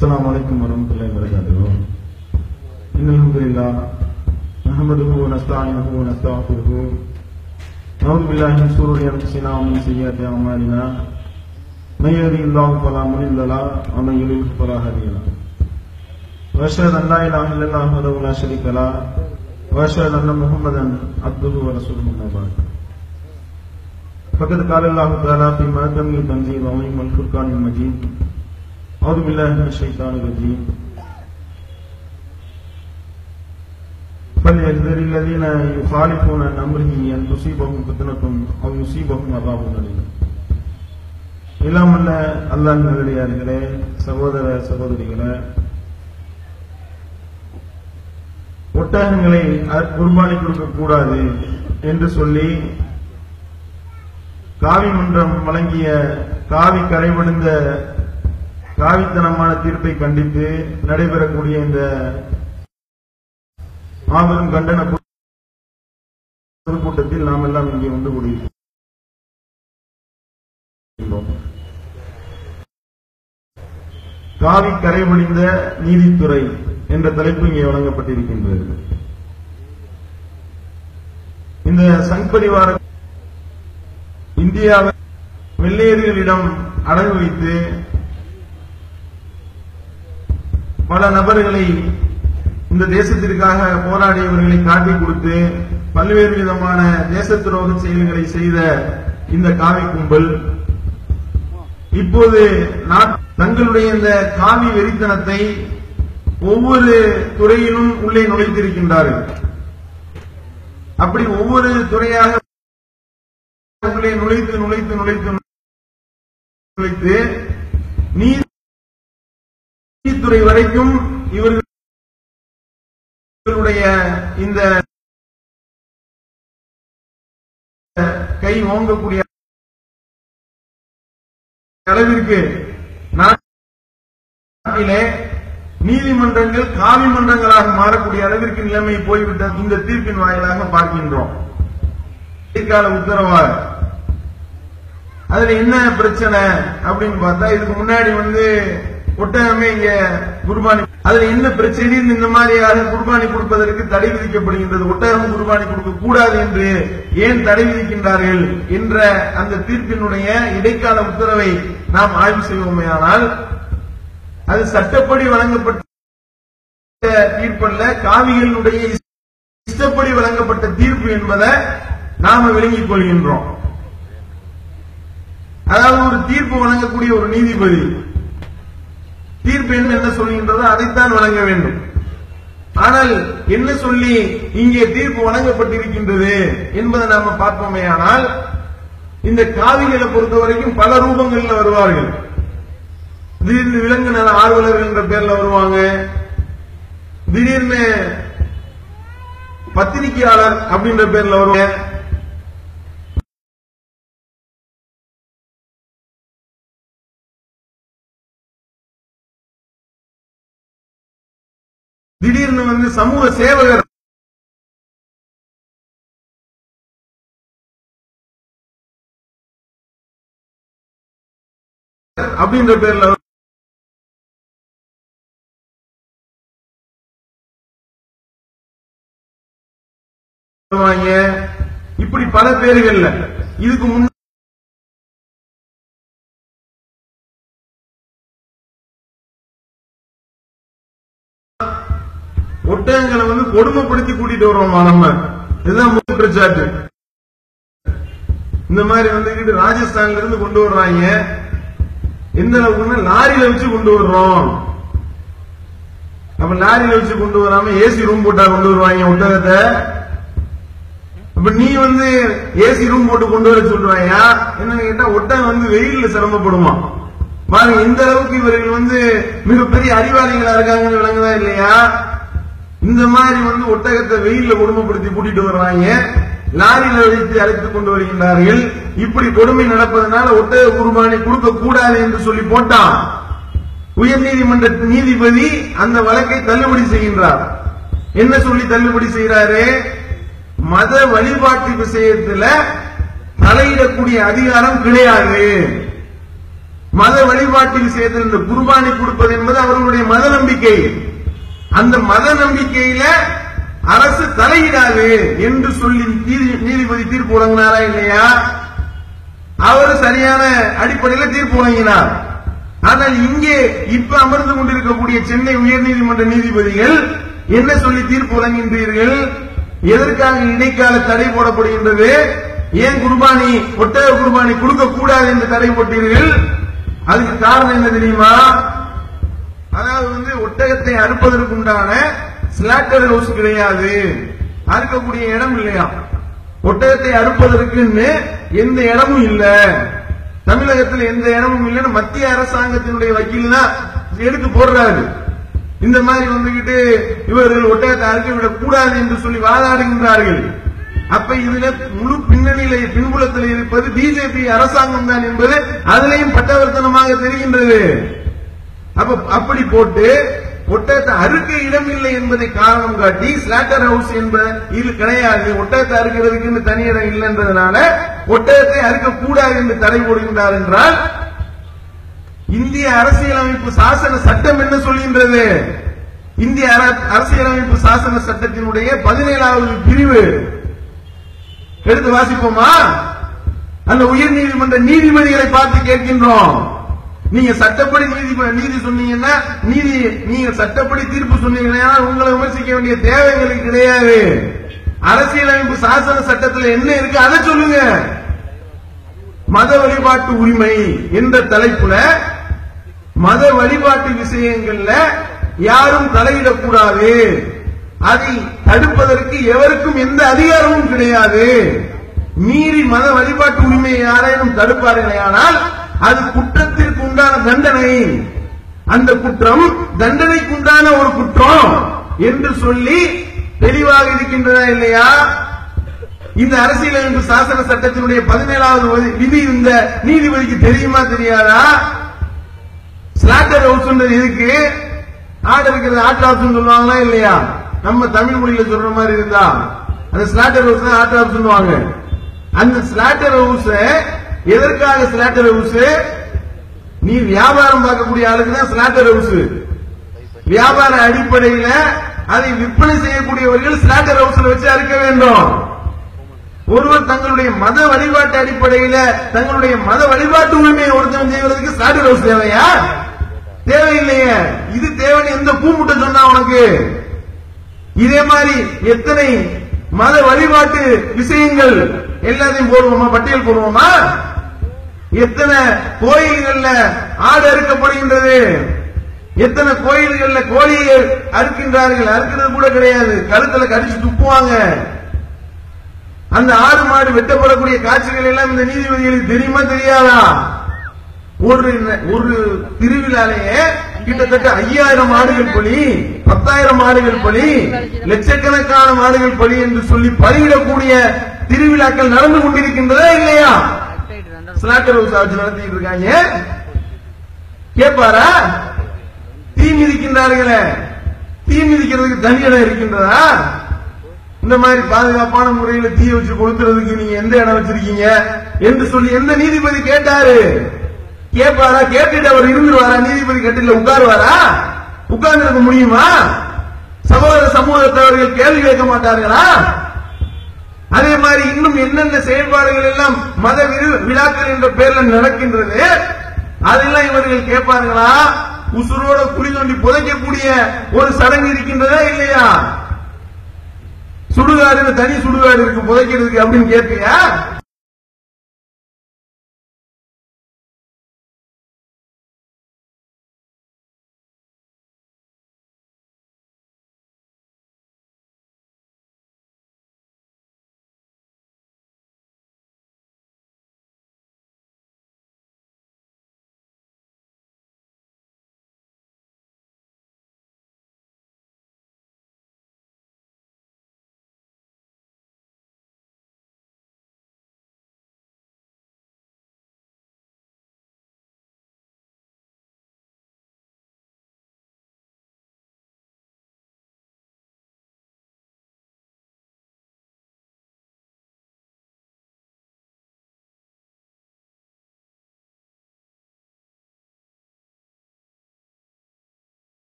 السلام عليكم ورحمة الله وبركاته. إن الحمد لله نحمده ونستعينه ونستغفره نعوذ بالله من شرور أنفسنا ومن سيئات أعمالنا من يهده الله فلا مضل له ومن يضلل فلا هادي له وأشهد أن لا إله إلا الله وحده لا شريك له وأشهد أن محمدا عبده ورسوله أما بعد فقد قال الله تعالى في محكم التنزيل وعظيم الفرقان المجيد أعوذ بالله من الشيطان الرجيم فليحذر الذين يخالفون عن أمره أن تصيبهم فتنة أو يصيبهم عذاب أليم. எல்லாம் அல்ல அல்லாஹ்வின் நல்லடியார்களே, சகோதர சகோதரிகளே, ஒட்டகங்களை குர்பானி கொடுக்க கூடாது என்று சொல்லி காவி மன்றம் வழங்கிய காவி கரைபடிந்த காவித்தனமான தீர்ப்பை கண்டித்து நடைபெறக்கூடிய இந்த மாபெரும் கண்டன பொதுக்கூட்டத்தில் நாம் எல்லாம் இங்கே ஒன்று கூடியிருக்கிறோம். காவி கரைபடிந்த நீதித்துறை என்ற தலைப்பு இங்கே வழங்கப்பட்டிருக்கின்றது. இந்த சங் பரிவார இந்தியாவை வெள்ளையர்களிடம் அடகு வைத்து பல நபர்களை இந்த தேசத்திற்காக போராடியவர்களை காட்டிக் கொடுத்து பல்வேறு விதமான தேச துரோக செயல்களை செய்த இந்த காவி கும்பல் இப்போது தங்களுடைய இந்த காவி வெறித்தனத்தை ஒவ்வொரு துறையிலும் உள்ளே நுழைத்திருக்கின்றார்கள். அப்படி ஒவ்வொரு துறையாக உள்ளே நுழைத்து நுழைத்து நுழைத்து நுழைத்து நீதித்துறை வரைக்கும் இவர்களுடைய இந்த கை ஓங்கக்கூடிய அளவிற்கு நாட்டிலே நீதிமன்றங்கள் காவி மன்றங்களாக மாறக்கூடிய அளவிற்கு நிலைமை போய்விட்ட இந்த தீர்ப்பின் வாயிலாக பார்க்கின்றோம். இடைக்கால உத்தரவாக அதுல என்ன பிரச்சனை அப்படின்னு பார்த்தா, இதுக்கு முன்னாடி ஒட்டகமே இங்க குர்பானி, அதுல என்ன பிரச்சனை, இந்த மாதிரியாக குர்பானி கொடுப்பதற்கு தடை விதிக்கப்படுகின்றது, ஒட்டகம் குர்பானி கொடுக்க கூடாது என்று ஏன் தடை விதிக்கின்றார்கள் என்ற அந்த தீர்ப்பினுடைய இடைக்கால உத்தரவை நாம் ஆய்வு செய்வோமேயானால் அது சட்டப்படி வழங்கப்பட்ட தீர்ப்பல்ல, காவிகளுடைய இஷ்டப்படி வழங்கப்பட்ட தீர்ப்பு என்பதை நாம விளங்கிக் கொள்கின்றோம். அதாவது ஒரு தீர்ப்பு வழங்கக்கூடிய ஒரு நீதிபதி தீர்ப்பு என்ன சொல்கின்றதோ அதைத்தான் வழங்க வேண்டும். ஆனால் என்ன சொல்லி இங்கே தீர்ப்பு வழங்கப்பட்டிருக்கின்றது என்பதை நாம பார்ப்போமே. ஆனால் இந்த காவிகளை பொறுத்த வரைக்கும் பல ரூபங்கள்ல வருவார்கள். திடீர்னு விலங்கு நல ஆர்வலர்கள் என்ற பேர்ல வருவாங்க, திடீர்னு பத்திரிகையாளர் அப்படின்ற பேர்ல வருவாங்க, திடீர்னு சமூக சேவகர் அப்படின்ற பேர்ல வருவாங்க. இப்படி பல பேர்கள்ல இதுக்கு முன்னாடி ஒட்டகங்களை கொடுமைப்படுத்தி கூட்டிட்டு வர்றோம் நம்ம, இதுதான் முதல் பிரச்சாட்டு. இந்த மாதிரி ராஜஸ்தான்ல இருந்து கொண்டு வர்றாங்க. எந்த அளவுக்கு லாரியில வச்சு கொண்டு வர்றோம். அப்ப லாரியில வச்சு கொண்டு வராம ஏசி ரூம் போட்டா கொண்டு வருவாங்க ஒட்டகத்தை. அப்ப நீ ஏசி ரூம் போட்டு கொண்டு வர சொல்றாங்க. என்னன்னு கேட்டா ஒட்டகம் வெயில்ல சிரமப்படுமா பாருங்க. இந்த அளவுக்கு இவர்கள் மிகப்பெரிய அறிவாளிகளா இருக்காங்கன்னு விளங்குதா இல்லையா? இந்த மாதிரி ஒட்டகத்தை வெயில்ல கொடுமைப்படுத்தி கூட்டிட்டு வர்றாங்க, லாரியில வைத்து அழைத்துக் கொண்டு வருகின்றார்கள். இப்படி கொடுமை நடப்பதனால ஒட்டக குர்பானி கொடுக்க கூடாது என்று சொல்லி போட்டான். உயர்நீதிமன்ற நீதிபதி அந்த வழக்கை தள்ளுபடி செய்கின்றார். என்ன சொல்லி தள்ளுபடி செய்கிறாரு? மத வழிபாட்டு விஷயத்துல தலையிடக்கூடிய அதிகாரம் கிடையாது. மத வழிபாட்டு விஷயத்தில் இந்த குர்பானி கொடுப்பது என்பது அவர்களுடைய மத நம்பிக்கை. அந்த மத நம்பிக்கையில அரசு தலையிடாது என்று சொல்லி நீதிபதி தீர்ப்பு வழங்கினாரா இல்லையா? அவர் சரியான அடிப்படையில் தீர்ப்பு வழங்கினார். ஆனால் இங்கே இப்ப அமர்ந்து கொண்டிருக்கக்கூடிய சென்னை உயர்நீதிமன்ற நீதிபதிகள் என்ன சொல்லி தீர்ப்பு வழங்குகின்றீர்கள்? எதற்காக இடைக்கால தடை போடப்படுகின்றது? ஏன் குர்பானி ஒட்டக குர்பானி கொடுக்க கூடாது என்று தடை போட்டீர்கள்? அதுக்கு காரணம் என்ன தெரியுமா? அதாவது ஒட்டகத்தை அறுப்பதற்குண்டான ஸ்லாட்டர் ஹவுஸ் கிடையாது, அறுக்கக்கூடிய இடம் இல்லையா? ஒட்டகத்தை அறுப்பதற்கு எந்த இடமும் இல்ல, தமிழகத்தில் எந்த இடமும் இல்லைன்னு மத்திய அரசாங்கத்தினுடைய வக்கீல் தான் எடுத்து போடுறாரு. இந்த மாதிரி வந்துகிட்டு இவர்கள் ஒட்டகத்தை அறுக்க விடக் கூடாது என்று சொல்லி வாதாடுகின்றார்கள். அப்ப இதுல முழு பின்னணியில பின்புலத்தில் இருப்பது பிஜேபி அரசாங்கம் தான் என்பது அதிலையும் பட்டவர்த்தனமாக தெரிகின்றது. அப்படி போட்டு ஒட்டகத்தை அறுக்க இடம் இல்லை என்பதை காரணம் காட்டி ஸ்லாட்டர் ஹவுஸ் என்பது இது கிடையாது, ஒட்டகத்தை அறுக்கிறதுக்கு தனி இடம் இல்லை என்றதுனால ஒட்டகத்தை அறுக்க கூடாது என்று தடை போடுகின்றார் என்றால் இந்திய அரசியலமைப்பு சாசன சட்டம் என்ன சொல்கின்றது? இந்திய அரசியலமைப்பு சாசன சட்டத்தினுடைய 17வது பிரிவு எடுத்து வாசிப்போமா? அந்த உயர் நீதிமன்ற நீதிபதிகளை பார்த்து கேட்கின்றோம். நீங்க சட்டப்படி நீதி சொன்னீங்கன்னா நீங்க சட்டப்படி தீர்ப்பு சொன்னீங்கன்னா உங்களை விமர்சிக்க வேண்டிய தேவைகளுக்கு கிடையாது. அரசியலமைப்பு சாசன சட்டத்தில் என்ன இருக்கு அதை சொல்லுங்க. மத வழிபாட்டு உரிமை என்ற தலைப்புல மத வழிபாட்டு விஷயங்கள்ல யாரும் தலையிடக்கூடாது, அதை தடுப்பதற்கு எவருக்கும் எந்த அதிகாரமும் கிடையாது. மீறி மத வழிபாட்டு உரிமையை யாரேனும் தடுப்பார்களேயானால் அது குற்றத்திற்கு உண்டான தண்டனை, அந்த குற்றம் தண்டனைக்கு உண்டான ஒரு குற்றம் என்று சொல்லி தெளிவாக இருக்கின்றதா இல்லையா? இந்த அரசியலமைப்பு சாசன சட்டத்தினுடைய 17வது விதி இந்த நீதிபதிக்கு தெரியுமா தெரியாதா? ஸ்லாட்டர் ஹவுஸ் எதுக்கு ஆடு இருக்கிறது? ஆட்ராப்ஸ் சொல்லுவாங்களா இல்லையா? நம்ம தமிழ் மொழியில சொல்ற மாதிரி இருந்தா அந்த ஸ்லாட்டர் ஹவுஸ் தான் ஆட்ராப்ஸ் சொல்லுவாங்க. அந்த ஸ்லாட்டர் ஹவுஸ் எதற்காக ஸ்லாட்டர் ஹவுஸ்? நீ வியாபாரம் பார்க்கக்கூடிய ஆளுக்கு தான் ஸ்லாட்டர் ஹவுஸ். வியாபார அடிப்படையில் அதை விற்பனை செய்யக்கூடியவர்கள் ஸ்லாட்டர் ஹவுஸ்ல வச்சு அறுக்க வேண்டும். ஒருவர் தங்களுடைய மத வழிபாட்டு அடிப்படையில் தங்களுடைய மத வழிபாட்டு உரிமையை ஒருத்தன் செய்வதற்கு ஸ்லாட்டர் ஹவுஸ் தேவையா? தேவையில்லையே. இது தேவைன்னு எந்த கூமுட்ட சொன்னா உனக்கு? இதே மாதிரி எத்தனை மத வழிபாட்டு விஷயங்கள் எல்லாத்தையும் போடுவோமா? பட்டியல் போடுவோமா? எத்தனை கோயில்கள்ல ஆடு அறுக்கப்படுகின்றது, எத்தனை கோயில்கள்ல கோழியை அறுக்கின்றார்கள். அறுக்கிறது கூட கிடையாது, கழுத்துல கடிச்சு துப்புவாங்க. அந்த ஆடு மாடு வெட்டப்படக்கூடிய காட்சிகள் எல்லாம் இந்த நீதிபதிகளுக்கு தெரியுமா தெரியாதா? ஒரு திருவிழாலேயே கிட்டத்தட்ட 5000 ஆடுகள் பலி, 10,000 ஆடுகள் பலி, லட்சக்கணக்கான ஆடுகள் பலி என்று சொல்லி பலியிடக்கூடிய திருவிழாக்கள் நடந்து கொண்டிருக்கின்றதா இல்லையா? ஸ்லாட்டர் ஹவுஸ் ஆட்சி நடத்திட்டு இருக்காங்க. கேட்பாரா? தீ மிதிக்கின்றார்களே, தீ மிதிக்கிறதுக்கு தனி இடம் இருக்கின்றதா? இந்த மாதிரி பாதுகாப்பான முறையில் தீ வச்சு கொளுத்துறதுக்கு நீங்க எந்த இடம் வச்சிருக்கீங்க என்று சொல்லி எந்த நீதிபதி கேட்டாரு? கேட்பாரா? கேட்டுட்டு அவர் இருந்துருவாரா? நீதிபதி கட்டில உட்காருவாரா? உட்கார்ந்து இருக்க முடியுமா? சமூகத்தவர்கள் கேள்வி கேட்க மாட்டார்களா? அதே மாதிரி இன்னும் என்னென்ன செயல்பாடுகள் எல்லாம் மத விழாக்கள் என்ற பெயரில் நடக்கின்றது, அதெல்லாம் இவர்கள் கேட்பார்களா? உசுரோட குழி தோண்டி புதைக்கக்கூடிய ஒரு சடங்கு இருக்கின்றதா இல்லையா? சுடுகாடு, தனி சுடுகாடு இருக்கு புதைக்கிறதுக்கு அப்படின்னு கேட்பியா?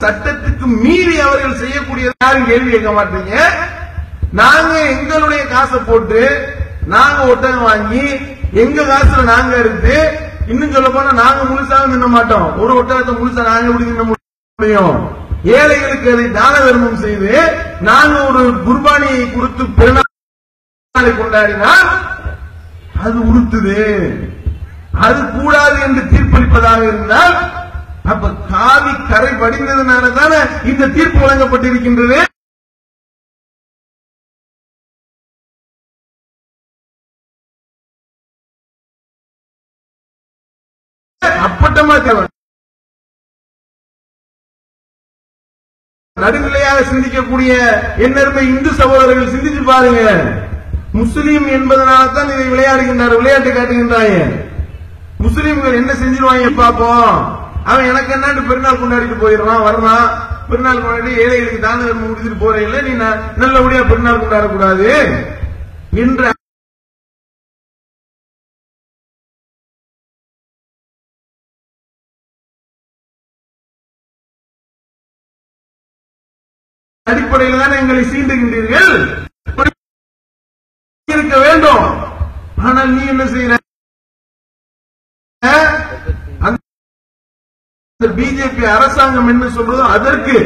சட்டத்துக்கு மீறி அவர்கள் செய்யக்கூடியது யாரும் கேள்வி கேட்க மாட்டீங்க. நாங்க எங்களுடைய காசை போட்டு நாங்க ஒட்டகம் வாங்கி எங்க காசுல நாங்க எடுத்து, இன்னும் சொல்ல போனா நாங்க முழுசாக நின்ன மாட்டோம். ஒரு ஒட்டகத்தை முழுசா நாங்க எப்படி நின்ன முடியும்? ஏழைகளுக்கு அதை தான தர்மம் செய்து நாங்க ஒரு குர்பானியை கொடுத்து பெருநாளை கொண்டாடினால் அது உறுத்துது, அது கூடாது என்று தீர்ப்பளிப்பதாக இருந்தால் அப்ப காவி கரை படிந்ததுனால தானே இந்த தீர்ப்பு வழங்கப்பட்டிருக்கின்றது. அப்பட்டமா நடுநிலையாக சிந்திக்கக்கூடிய என்னருமை இந்து சகோதரர்கள் சிந்திச்சு பாருங்க. முஸ்லீம் என்பதனால தான் இதை விளையாடுகின்றார், விளையாட்டு காட்டுகின்றாங்க. முஸ்லீம்கள் என்ன செஞ்சிருவாங்க பாப்போம். அவன் எனக்கு என்னன்னு பெருநாள் கொண்டாடிட்டு போயிடுறான், வரலாம் பெருநாள் கொண்டாடி ஏழைகளுக்கு தான தர்மம் முடிச்சுட்டு போறே இல்ல, நீ நல்லபடியா பெருநாள் கொண்டாடக்கூடாது என்ற அடிப்படையில் தானே எங்களை சீண்டுகின்றீர்கள். இருக்க வேண்டும். ஆனால் நீ என்ன செய்யற? பிஜேபி அரசாங்கம் என்ன சொல்றதோ அதற்கு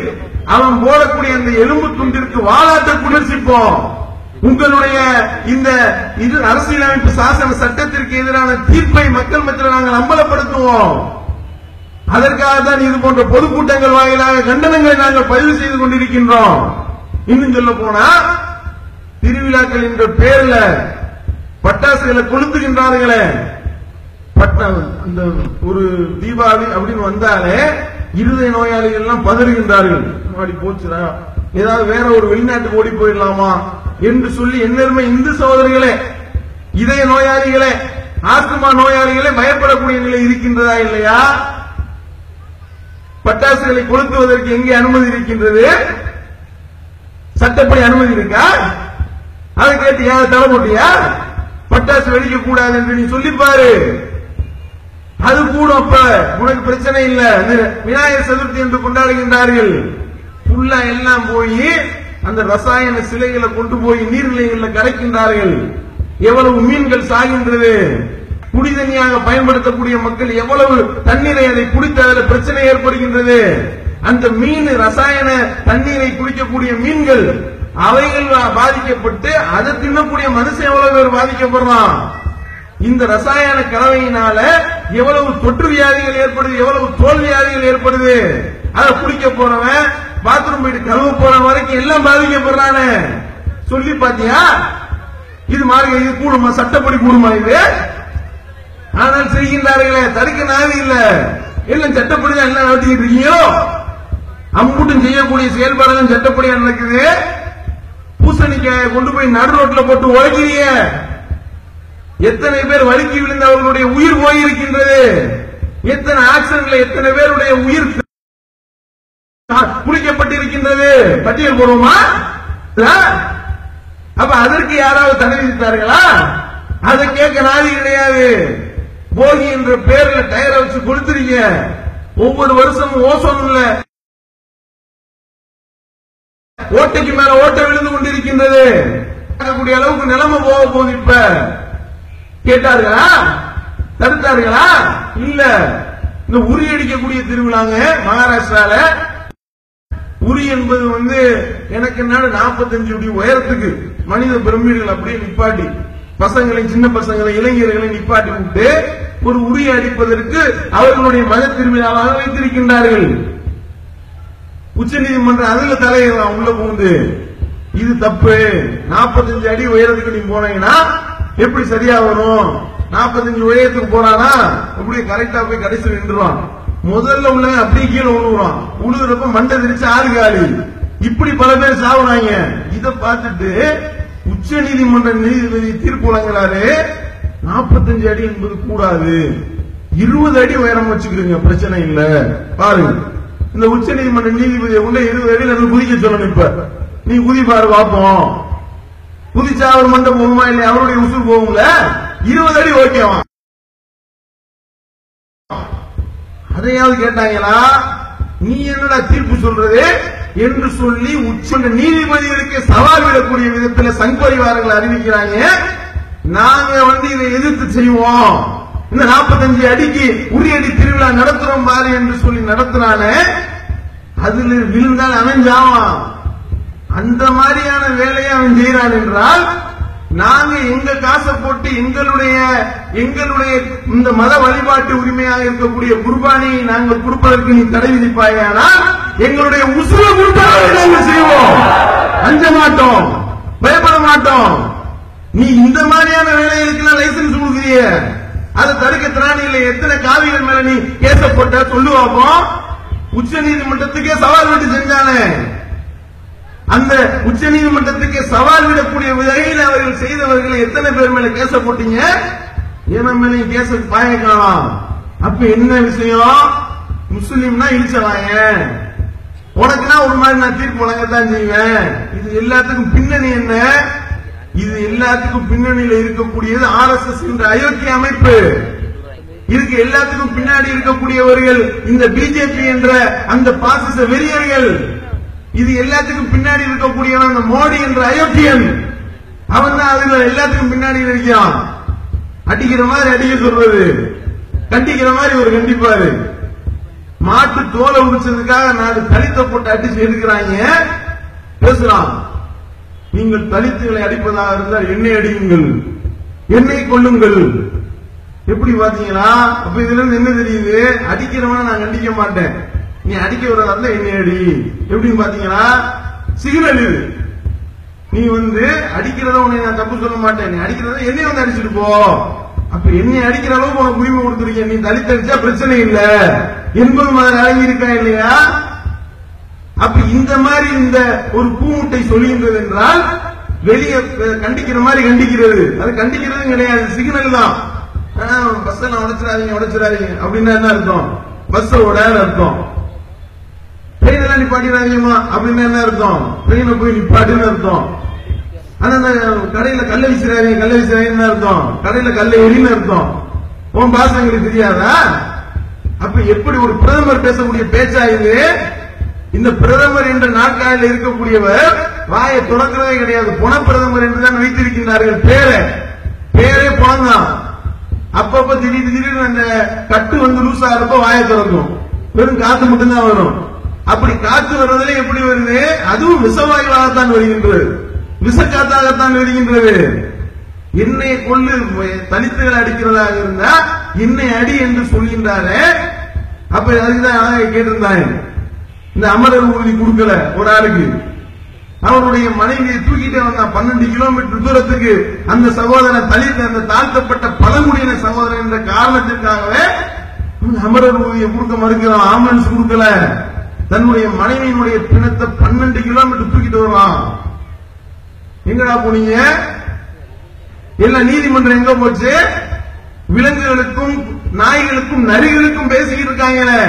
அவன் போடக்கூடிய அந்த எலும்பு துண்டிற்கு வாலாட்ட குளிர்ச்சிப்போம். உங்களுடைய இந்த இது அரசியலமைப்பு சாசன சட்டத்திற்கு எதிரான தீர்ப்பை மக்கள் மத்தியில் நாங்கள் அம்பலப்படுத்துவோம். அதற்காக தான் இது போன்ற பொதுக்கூட்டங்கள் வாயிலாக கண்டனங்களை நாங்கள் பதிவு செய்து கொண்டிருக்கின்றோம். இன்னும் சொல்ல போனா திருவிழாக்கள் என்ற பேர்ல பட்டாசுகளை கொளுத்துகின்றார்களே, அந்த ஒரு தீபாவளி அப்படின்னு வந்தாலே இருதய நோயாளிகள் எல்லாம் பதறுகின்றார்கள். போச்சுடா, ஏதாவது வேற ஒரு வெளிநாட்டுக்கு ஓடி போயிடலாமா என்று சொல்லி என்னருமே இந்து சகோதரிகளே, இதய நோயாளிகளே, ஆஸ்துமா நோயாளிகளே பயப்படக்கூடிய நிலை இருக்கின்றதா இல்லையா? பட்டாசுகளை கொளுத்துவதற்கு எங்கே அனுமதி இருக்கின்றது? சட்டப்படி அனுமதி இருக்கா? அதை கேட்டு யாரை தடை போட்டியா? பட்டாசு வெடிக்க கூடாது என்று நீ சொல்லிப்பாரு, அது கூட அப்ப உனக்கு பிரச்சனை இல்ல. விநாயகர் சதுர்த்தி என்று கொண்டாடுகின்றார்கள். புல்லா எல்லாம் போய் அந்த ரசாயன சிலைகளை கொண்டு போய் நீர்நிலைகளில் கரைக்கின்றார்கள். எவ்வளவு மீன்கள் சாகின்றது. குடிதண்ணியாக பயன்படுத்தக்கூடிய மக்கள் எவ்வளவு தண்ணீரை அதை குடித்து அதில் பிரச்சனை ஏற்படுகின்றது. அந்த மீன் ரசாயன தண்ணீரை குடிக்கக்கூடிய மீன்கள் அவைகள் பாதிக்கப்பட்டு அதை தின்னக்கூடிய மனுஷன் எவ்வளவு பேர் பாதிக்கப்படுறான். இந்த ரசாயன கலவையினால எவ்வளவு தொற்று வியாதிகள் ஏற்படுது, எவ்வளவு தோல் வியாதிகள் ஏற்படுது. அதை குடிக்க போறவன் பாத்ரூம் போயிட்டு கழுவ போற வரைக்கும் எல்லாம் பாதிக்கப்படுறானே. சொல்லி பாத்தியா? இது மார்க்க இது கூடுமா? சட்டப்படி கூடுமா இது? ஆனால் செய்கின்றார்களே, தடுக்க நாதி இல்ல, எல்லாம் சட்டப்படி தான் எல்லாம் நடத்திக்கிட்டு இருக்கீங்களோ. அம்புட்டும் செய்யக்கூடிய செயல்பாடுகள் சட்டப்படியா நடக்குது. பூசணிக்காயை கொண்டு போய் நடு ரோட்ல போட்டு உழைக்கிறீங்க. எத்தனை பேர் வழுக்கி விழுந்து அவர்களுடைய உயிர் போயிருக்கின்றது. எத்தனை ஆக்சிடென்ட்ல எத்தனை பேருடைய உயிர் குளிக்கப்பட்டிருக்கின்றது. பட்டியல் போடுவோமா? அப்ப அதற்கு யாராவது தடை விதித்தார்களா? அதை கேட்க நாதி கிடையாது. போகி என்ற பேர்ல டயரை வச்சு கொடுத்துறீங்க. ஒவ்வொரு வருஷமும் ஓசோன் உள்ள ஓட்டைக்கு மேல ஓட்டை விழுந்து கொண்டிருக்கின்றது. கூடிய அளவுக்கு நிலைமை போக போகுது. இப்ப கேட்டார்களா? தடுத்தார்களா? இல்ல. இந்த உரி அடிக்கக்கூடிய திருவிழாங்க மகாராஷ்டிரால. உரி என்பது எனக்கு 45 அடி உயரத்துக்கு மனித பிரமிடுகள் அப்படியே நிப்பாட்டி பசங்களை, சின்ன பசங்களை, இளைஞர்களை நிப்பாட்டி விட்டு ஒரு உரி அடிப்பதற்கு அவர்களுடைய மத திருவிழாவாக வைத்திருக்கின்றார்கள். உச்ச நீதிமன்றம் அதுல தலையிடலாம் உள்ள புகுந்து. இது தப்பு. 45 அடி உயரத்துக்கு நீ போனீங்கன்னா எப்படி சரியா வரும்? 45 உயரத்துக்கு போறானா எப்படி கரெக்டா போய் கடைசியில் நின்றுவான். முதல்ல உள்ள அப்படியே கீழே விழுவான். உழுதுறப்ப மண்டை திரிச்சு ஆறு காலி. இப்படி பல பேர் சாவுறாங்க. இதை பார்த்துட்டு உச்ச நீதிமன்ற நீதிபதி தீர்ப்பு வழங்குறாரு. 45 அடி என்பது கூடாது, 20 அடி உயரம் வச்சுக்கிறீங்க, பிரச்சனை இல்ல. பாருங்க, இந்த உச்ச நீதிமன்ற நீதிபதியை உள்ள 20 அடி நம்ம குதிக்க சொல்லணும். இப்ப நீ குதி பாரு பார்ப்போம். குதிச்சா அவர் மண்டை போகுமா இல்லையா? அவருடைய உசுறு போகும்ல. 20 அடி ஓகேவா? அதையாவது கேட்டாங்களா? நீ என்னடா தீர்ப்பு சொல்றது என்று சொல்லி உச்ச நீதிபதிகளுக்கு சவால் விடக்கூடிய விதத்தில் சங்பரிவாரர்கள் அறிவிக்கிறாங்க. நாங்க இதை எதிர்த்து செய்வோம், இந்த 45 அடிக்கு உரியடி திருவிழா நடத்துறோம் பாரு என்று சொல்லி நடத்தினானே, அதுல விழுந்தால் அவன் ஜாவான். அந்த மாதிரியான வேலையை அவன் செய்யறான் என்றால், நாங்க எங்க காசை போட்டு எங்களுடைய இந்த மத வழிபாட்டு உரிமையாக இருக்கக்கூடிய குர்பானியை நாங்கள் கொடுப்பதற்கு நீ தடை விதிப்பாயானால் எங்களுடைய உசுர குர்பானை நாங்கள் செய்வோம், அஞ்ச மாட்டோம், பயப்பட மாட்டோம். நீ இந்த மாதிரியான வேலைகளுக்கு லைசன்ஸ் கொடுக்குறிய, அதை தடுக்க திராணி இல்லை. எத்தனை காவிகள் மேல நீ கேச போட்ட சொல்லுவாப்போ? உச்ச நீதிமன்றத்துக்கே சவால் விட்டு செஞ்சானே, அந்த உச்ச நீதிமன்றத்துக்கு சவால் விடக்கூடிய வகையில் அவர்கள் செய்தவர்களை எத்தனை பேர் மேல கேச போட்டீங்க? ஏன மேல கேச பாயக்கலாம். அப்ப என்ன விஷயம்? முஸ்லீம்னா இழிச்சவாங்க, உனக்குன்னா ஒரு மாதிரி நான் தீர்ப்பு வழங்கத்தான் செய்வேன். இது எல்லாத்துக்கும் பின்னணி என்ன? இது எல்லாத்துக்கும் பின்னணியில் இருக்கக்கூடியது RSS என்ற அயோக்கிய அமைப்பு. இதுக்கு எல்லாத்துக்கும் பின்னாடி இருக்கக்கூடியவர்கள் இந்த பிஜேபி என்ற அந்த பாசிச வெறியர்கள். இது எல்லாத்துக்கும் பின்னாடி இருக்கக்கூடியவன் அந்த மோடி என்ற அயோக்கியன். அவன் தான் அதுல எல்லாத்துக்கும் பின்னாடி இருக்கான். அடிக்கிற மாதிரி அடிக்க சொல்றது, கண்டிக்கிற மாதிரி ஒரு கண்டிப்பாரு. மாட்டு தோலை உரிச்சதுக்காக 4 தலித்தை போட்டு அடிச்சு எடுக்கிறாங்க. பேசுறான், நீங்கள் தலித்துகளை அடிப்பதாக இருந்தால் என்னை அடியுங்கள், என்னை கொள்ளுங்கள். எப்படி பாத்தீங்களா? அப்ப இதுல இருந்து என்ன தெரியுது? அடிக்கிறவன நான் கண்டிக்க மாட்டேன், நீ அடிக்க வர்றதா என்னை அடி. எப்படின்னு பாத்தீங்கன்னா, சிக்னல் இது. நீ அடிக்கிறத உன்னை நான் தப்பு சொல்ல மாட்டேன், நீ அடிக்கிறத என்னை அடிச்சுட்டு போ. அப்ப என்னை அடிக்கிற அளவுக்கு உனக்கு உரிமை கொடுத்துருக்கேன், நீ தலித்து அடிச்சா பிரச்சனை இல்ல என்பது மாதிரி அடங்கி இருக்கா இல்லையா? அப்ப இந்த மாதிரி இந்த ஒரு பூமுட்டை சொல்லுகின்றது என்றால் வெளியே கண்டிக்கிற மாதிரி கண்டிக்கிறது, அது கண்டிக்கிறதும் கிடையாது, சிக்னல் தான். பஸ் எல்லாம் உடைச்சிடாதீங்க அப்படின்னா என்ன அர்த்தம்? பஸ் ஓட அர்த்தம். ட்ரெயின் எல்லாம் நிப்பாட்டிடாதீங்கம்மா அப்படின்னா என்ன அர்த்தம்? ட்ரெயினை போய் நிப்பாட்டுன்னு அர்த்தம். ஆனா கடையில கல்ல வீசுறாங்க அர்த்தம், கடையில கல்ல எரின்னு அர்த்தம். உன் பாசம் எங்களுக்கு தெரியாதா? அப்ப எப்படி ஒரு பிரதமர் பேசக்கூடிய பேச்சா இது? இந்த பிரதமர் என்ற நாட்காலில் இருக்கக்கூடியவர் வாயை துறக்கிறதே கிடையாது. பொன பிரதமர் என்றுதான் வைத்திருக்கின்றார்கள். பேரே போனதான். அப்பப்ப திடீர்னு அந்த கட்டு லூசா இருப்ப வாயை திறக்கும், வெறும் காத்து மட்டும்தான் வரும். அப்படி காத்து வர்றதுல எப்படி வருது? அதுவும் விஷவாயுவாகத்தான் வருகின்றது, விஷக்காத்தாகத்தான் வருகின்றது. என்னை கொண்டு தலித்துகள் அடிக்கிறதாக இருந்தா என்னை அடி என்று சொல்கின்றாரு. அப்ப அதுதான் கேட்டிருந்தாங்க. இந்த அமரர் உறுதி கொடுக்கல ஒரு ஆளுக்கு, அவருடைய மனைவியை தூக்கிட்டே வந்தான் 12 கிலோமீட்டர் தூரத்துக்கு. அந்த சகோதரன் தலித், அந்த தாழ்த்தப்பட்ட பழங்குடியின சகோதரன் என்ற காரணத்திற்காகவே அமரர் உறுதியை கொடுக்க மறுக்கிறான், ஆம்புலன்ஸ் கொடுக்கல. தன்னுடைய மனைவியினுடைய பிணத்தை 12 கிலோமீட்டர் தூக்கிட்டு வருவான். எங்கடா போனீங்க? எல்லா நீதிமன்றம் எங்க போச்சு? விலங்குகளுக்கும் நாய்களுக்கும் நரிகளுக்கும் பேசிக்கிட்டு இருக்காங்களே,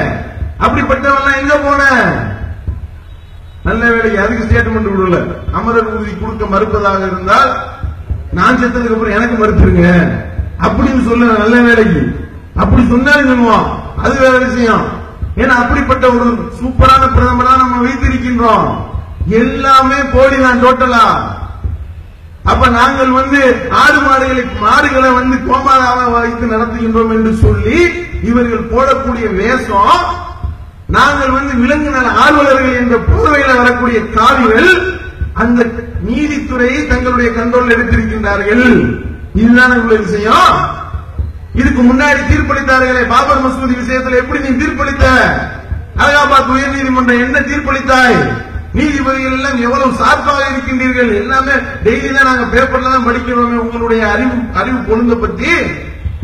அப்படிப்பட்டவெல்லாம் எங்க போன? நல்ல வேலைக்கு அதுக்கு ஸ்டேட்மெண்ட் கொடுக்கல. அமரர் உறுதி கொடுக்க மறுப்பதாக இருந்தால் நான் செத்ததுக்கு அப்புறம் எனக்கு மறுத்துருங்க அப்படின்னு சொல்ல. நல்ல வேலைக்கு அப்படி சொன்னாலும் சொல்லுவோம், அது வேற விஷயம். ஏன்னா அப்படிப்பட்ட ஒரு சூப்பரான பிரதமரா நம்ம வைத்திருக்கின்றோம். எல்லாமே போலி தான் டோட்டலா. அப்ப நாங்கள் ஆடு மாடுகளை கோமாதாவ வைத்து நடத்துகின்றோம் என்று சொல்லி இவர்கள் போடக்கூடிய வேஷம், நாங்கள் விலங்கு நல ஆர்வலர்கள் என்ற போர்வையில் வரக்கூடிய காவிகள் அந்த நீதித்துறையை தங்களுடைய கண்ட்ரோல் எடுத்திருக்கின்றார்கள். இதுதான் உள்ள விஷயம். இதுக்கு முன்னாடி தீர்ப்பளித்தார்களே பாபர் மசூதி விஷயத்தில் எப்படி நீ தீர்ப்பளித்த? அலகாபாத் உயர் நீதிமன்றம் என்ன தீர்ப்பளித்தாய்? நீதிபதிகள் எல்லாம் எவ்வளவு சார்பாக இருக்கின்றீர்கள்? எல்லாமே டெய்லி தான் நாங்க பேப்பர்ல தான் படிக்கிறோமே உங்களுடைய அறிவு பொழுந்த பத்தி,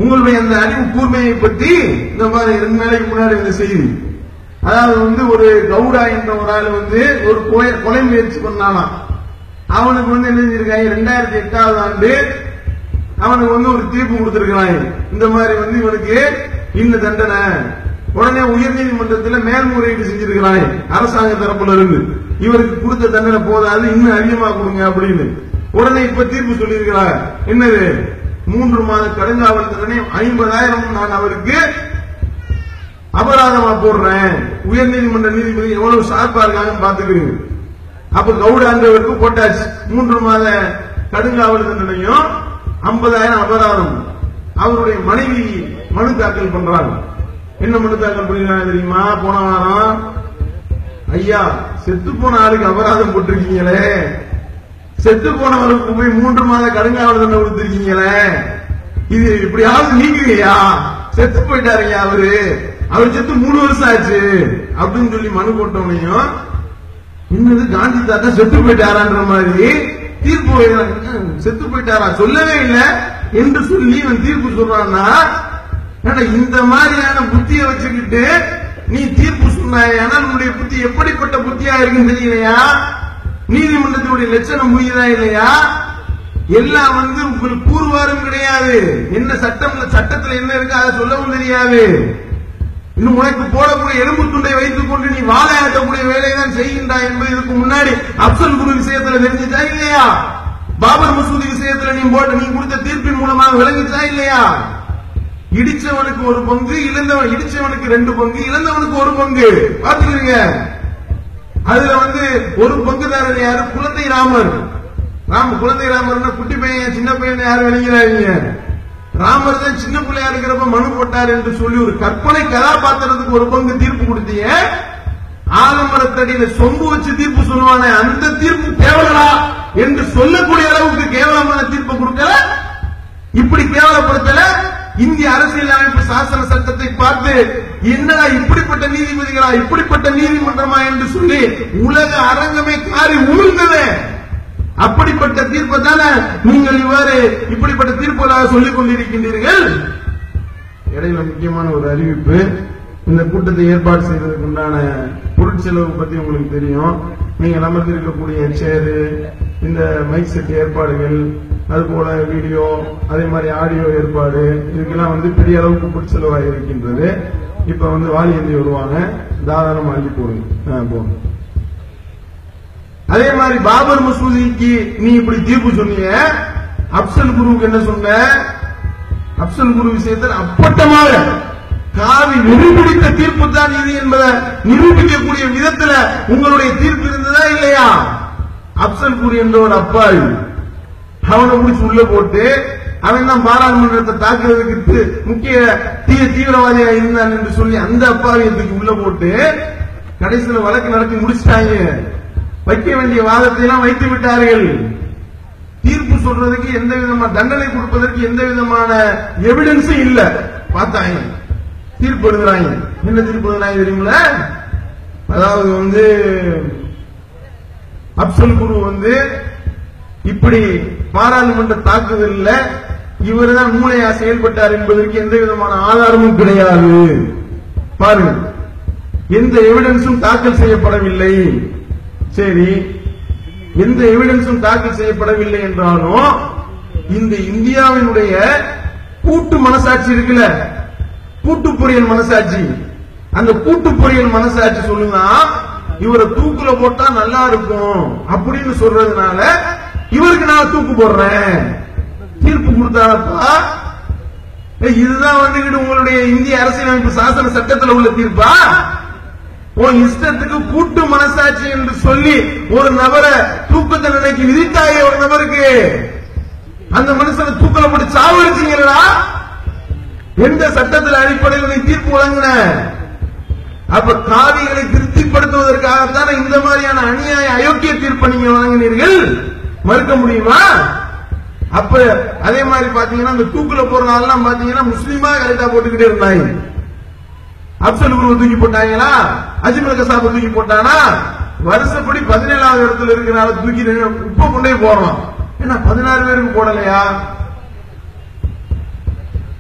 உங்களுடைய அந்த அறிவு கூர்மையை பத்தி. இந்த மாதிரி 2 நாளைக்கு முன்னாடி இந்த செய்தி, அதாவது ஒரு கவுடா என்ற ஒரு ஆள் ஒரு கொலை முயற்சி பண்ணானா. அவனுக்கு என்ன செஞ்சிருக்காங்க? 2008ஆவது ஆண்டு அவனுக்கு ஒரு தீர்ப்பு கொடுத்திருக்கிறாங்க. இந்த மாதிரி இவனுக்கு இன்ன தண்டனை. உடனே உயர்நீதிமன்றத்தில் மேல்முறையீடு செஞ்சிருக்கிறாங்க அரசாங்க தரப்புல இருந்து. இவருக்கு கொடுத்த தண்டனை போதாது, இன்னும் அதிகமா கொடுங்க அப்படின்னு. உடனே இப்ப தீர்ப்பு சொல்லியிருக்கிறார். என்னது? 3 மாத கடுங்காவல் தண்டனை 50,000 நான் அவருக்கு அபராதமா போடுறேன் உயர்நீதிமன்ற நீதிபதி எவ்வளவு ஷார்ப்பா இருக்காங்கன்னு பாத்துக்கிறீங்க. அப்ப கவுடான்றவருக்கு போட்டாச்சு 3 மாத கடுங்காவல் தண்டனையும் 50,000 அபராதம். அவருடைய மனைவி மனு தாக்கல் பண்றாங்க. என்ன மனு தாக்கல் பண்ணிருக்காங்க தெரியுமா? போன வாரம், ஐயா செத்து போன ஆளுக்கு அபராதம் போட்டிருக்கீங்களே, செத்து போனவருக்கு போய் 3 மாத கடுங்காவல் தண்டனை கொடுத்திருக்கீங்களே, இது இப்படியாவது நீக்குறியா? செத்து போயிட்டாருங்க அவர் செத்து 3 வருஷம் ஆச்சு அப்படின்னு சொல்லி மனு போட்டவனையும், இன்னது காந்தி தாத்தா செத்து போயிட்டாரான்ற மாதிரி தீர்ப்பு செத்து போயிட்டாரா சொல்லவே இல்லை என்று சொல்லி இவன் தீர்ப்பு சொல்றான்னா, இந்த மாதிரியான புத்தியை வச்சுக்கிட்டு நீ தீர்ப்பு சொன்னாய். ஆனால் உன்னுடைய புத்தி எப்படிப்பட்ட புத்தியா இருக்குன்னு தெரியலையா? நீதிமன்றத்தினுடைய லட்சணம் புரியுதா இல்லையா? எல்லாம் உங்களுக்கு கூறுவாரும் கிடையாது. என்ன சட்டத்தில் என்ன இருக்கு அதை சொல்லவும் தெரியாது. இன்னும் உனக்கு போடக்கூடிய எலும்பு துண்டை வைத்துக் கொண்டு நீ வாழையாட்டக்கூடிய வேலையை தான் செய்கின்றாய் என்பது இதுக்கு முன்னாடி அப்சல் குரு விஷயத்துல தெரிஞ்சுச்சா இல்லையா? பாபர் மசூதி விஷயத்துல நீ கொடுத்த தீர்ப்பின் மூலமாக விளங்கிச்சா இல்லையா? இடிச்சவனுக்கு ஒரு பங்கு, இடிச்சவனுக்கு 2 பங்கு, இழந்தவனுக்கு 1 பங்கு. பாத்துக்கிறீங்க. அதுல ஒரு பங்குதாரர் யாரு? குழந்தை ராமர். குழந்தை ராமர் குட்டி பையன் சின்ன பையன் யாரும் விளங்கிறாங்க. ராமர் தான் சின்ன பிள்ளையா இருக்கிறப்ப மனு போட்டார் என்று சொல்லி ஒரு கற்பனை கதாபாத்திரத்துக்கு 1 பங்கு தீர்ப்பு கொடுத்தீங்க. ஆலமரத்தடியில சொம்பு வச்சு தீர்ப்பு சொல்லுவானே அந்த தீர்ப்பு கேவலா என்று சொல்லக்கூடிய அளவுக்கு கேவலமான தீர்ப்பு கொடுக்கல. இப்படி கேவலப்படுத்தல. இந்திய அரசியல் அமைப்பு சாசன சட்டத்தை பார்த்து என்னடா இப்படிப்பட்ட நீதிபதிகளா, இப்படிப்பட்ட நீதிமன்றமா என்று சொல்லி உலக அரங்கமே காரி உமிழ்ந்தது. அப்படிப்பட்ட தீர்ப்பை தானே நீங்கள் இவ்வாறு இப்படிப்பட்ட தீர்ப்புகளாக சொல்லிக் கொண்டிருக்கின்றீர்கள். இடையில முக்கியமான ஒரு அறிவிப்பு. இந்த கூட்டத்தை ஏற்பாடு செய்வதற்கு உண்டான பொருட்செலவு பத்தி உங்களுக்கு தெரியும். நீங்க அமர்ந்திருக்கக்கூடிய சேரு, இந்த மைக் செட் ஏற்பாடுகள், அது போல வீடியோ, அதே மாதிரி ஆடியோ ஏற்பாடு, இதுக்கெல்லாம் பெரிய அளவுக்கு பொருட்செலவாக இருக்கின்றது. இப்ப வாலி ஏந்தி வருவாங்க, தாராளம் வாங்கி போடுங்க. அதே மாதிரி பாபர் மசூதிக்கு நீ இப்படி தீர்ப்பு சொன்னீங்க. அப்சல் குருவுக்கு என்ன சொன்ன? அப்சல் குரு விஷயத்தில் அப்பட்டமாக காவி வெறிபிடித்த தீர்ப்பு தான் இது என்பதை நிரூபிக்கக்கூடிய விதத்தில் உங்களுடைய தீர்ப்பு இருந்ததா இல்லையா? அப்சல் குரு என்ற ஒரு அப்பாவி, அவனை முடிச்சு உள்ள போட்டு அவன் தான் பாராளுமன்றத்தை தாக்குறதுக்கு முக்கிய தீவிரவாதியாக இருந்தான் என்று சொல்லி அந்த அப்பாவியத்துக்கு உள்ள போட்டு கடைசியில் வழக்கு நடத்தி முடிச்சிட்டாங்க. வைக்க வேண்டிய வாதத்தை எல்லாம் வைத்து விட்டார்கள். தீர்ப்பு சொல்றதுக்கு எந்த விதமான தண்டனை கொடுப்பதற்கு எந்த விதமான எவிடன்ஸும் இல்ல. பார்த்தாங்க தீர்ப்பு எழுதுறாங்க. என்ன தீர்ப்பு எழுதுறாங்க தெரியுங்களா? அதாவது அப்சல் குரு இப்படி பாராளுமன்ற தாக்குதல்ல இவர் தான் மூளையா செயல்பட்டார் என்பதற்கு எந்த விதமான ஆதாரமும் கிடையாது. பாருங்க, எந்த எவிடன்ஸும் தாக்கல் செய்யப்படவில்லை. சரி, எந்த எவிடன்ஸும் தாக்கல் செய்யப்படவில்லை என்றாலும் இந்த இந்தியாவினுடைய கூட்டு மனசாட்சி இருக்குல்ல, கூட்டு பொறியியல் மனசாட்சி, அந்த கூட்டு பொறியியல் மனசாட்சி சொல்லுங்க இவரை தூக்குல போட்டா நல்லா இருக்கும் அப்படின்னு சொல்றதுனால இவருக்கு நான் தூக்கு போடுறேன் தீர்ப்பு கொடுத்தாப்பா. இதுதான் உங்களுடைய இந்திய அரசியலமைப்பு சாசன சட்டத்தில் உள்ள தீர்ப்பா? உன் இஷ்டத்துக்கு கூட்டு மனசாட்சி என்று சொல்லி ஒரு நபரை தூக்கு தண்டனைக்கு விதித்தாயே ஒரு நபருக்கு, அந்த மனுஷனை தூக்கல போட்டு சாவடிச்சீங்களா? எந்த சட்டத்தில் அடிப்படையில் தீர்ப்பு வழங்கின? அப்ப காவிகளை திருப்திப்படுத்துவதற்காகத்தான் இந்த மாதிரியான அநியாய அயோக்கிய தீர்ப்பை நீங்க வழங்கினீர்கள். மறுக்க முடியுமா? அப்ப அதே மாதிரி பாத்தீங்கன்னா இந்த தூக்குல போற நாள்லாம் பாத்தீங்கன்னா முஸ்லீமா கரெக்டா போட்டுக்கிட்டே இருந்தாங்க. அப்சல் குருவை தூக்கி போட்டாங்களா? அஜ்மல் கசாபை தூக்கி போட்டானா? வருஷப்படி 17வது இடத்துல இருக்கிற தூக்கி உப்ப கொண்டே போறோம். ஏன்னா 16 பேருக்கு போடலையா?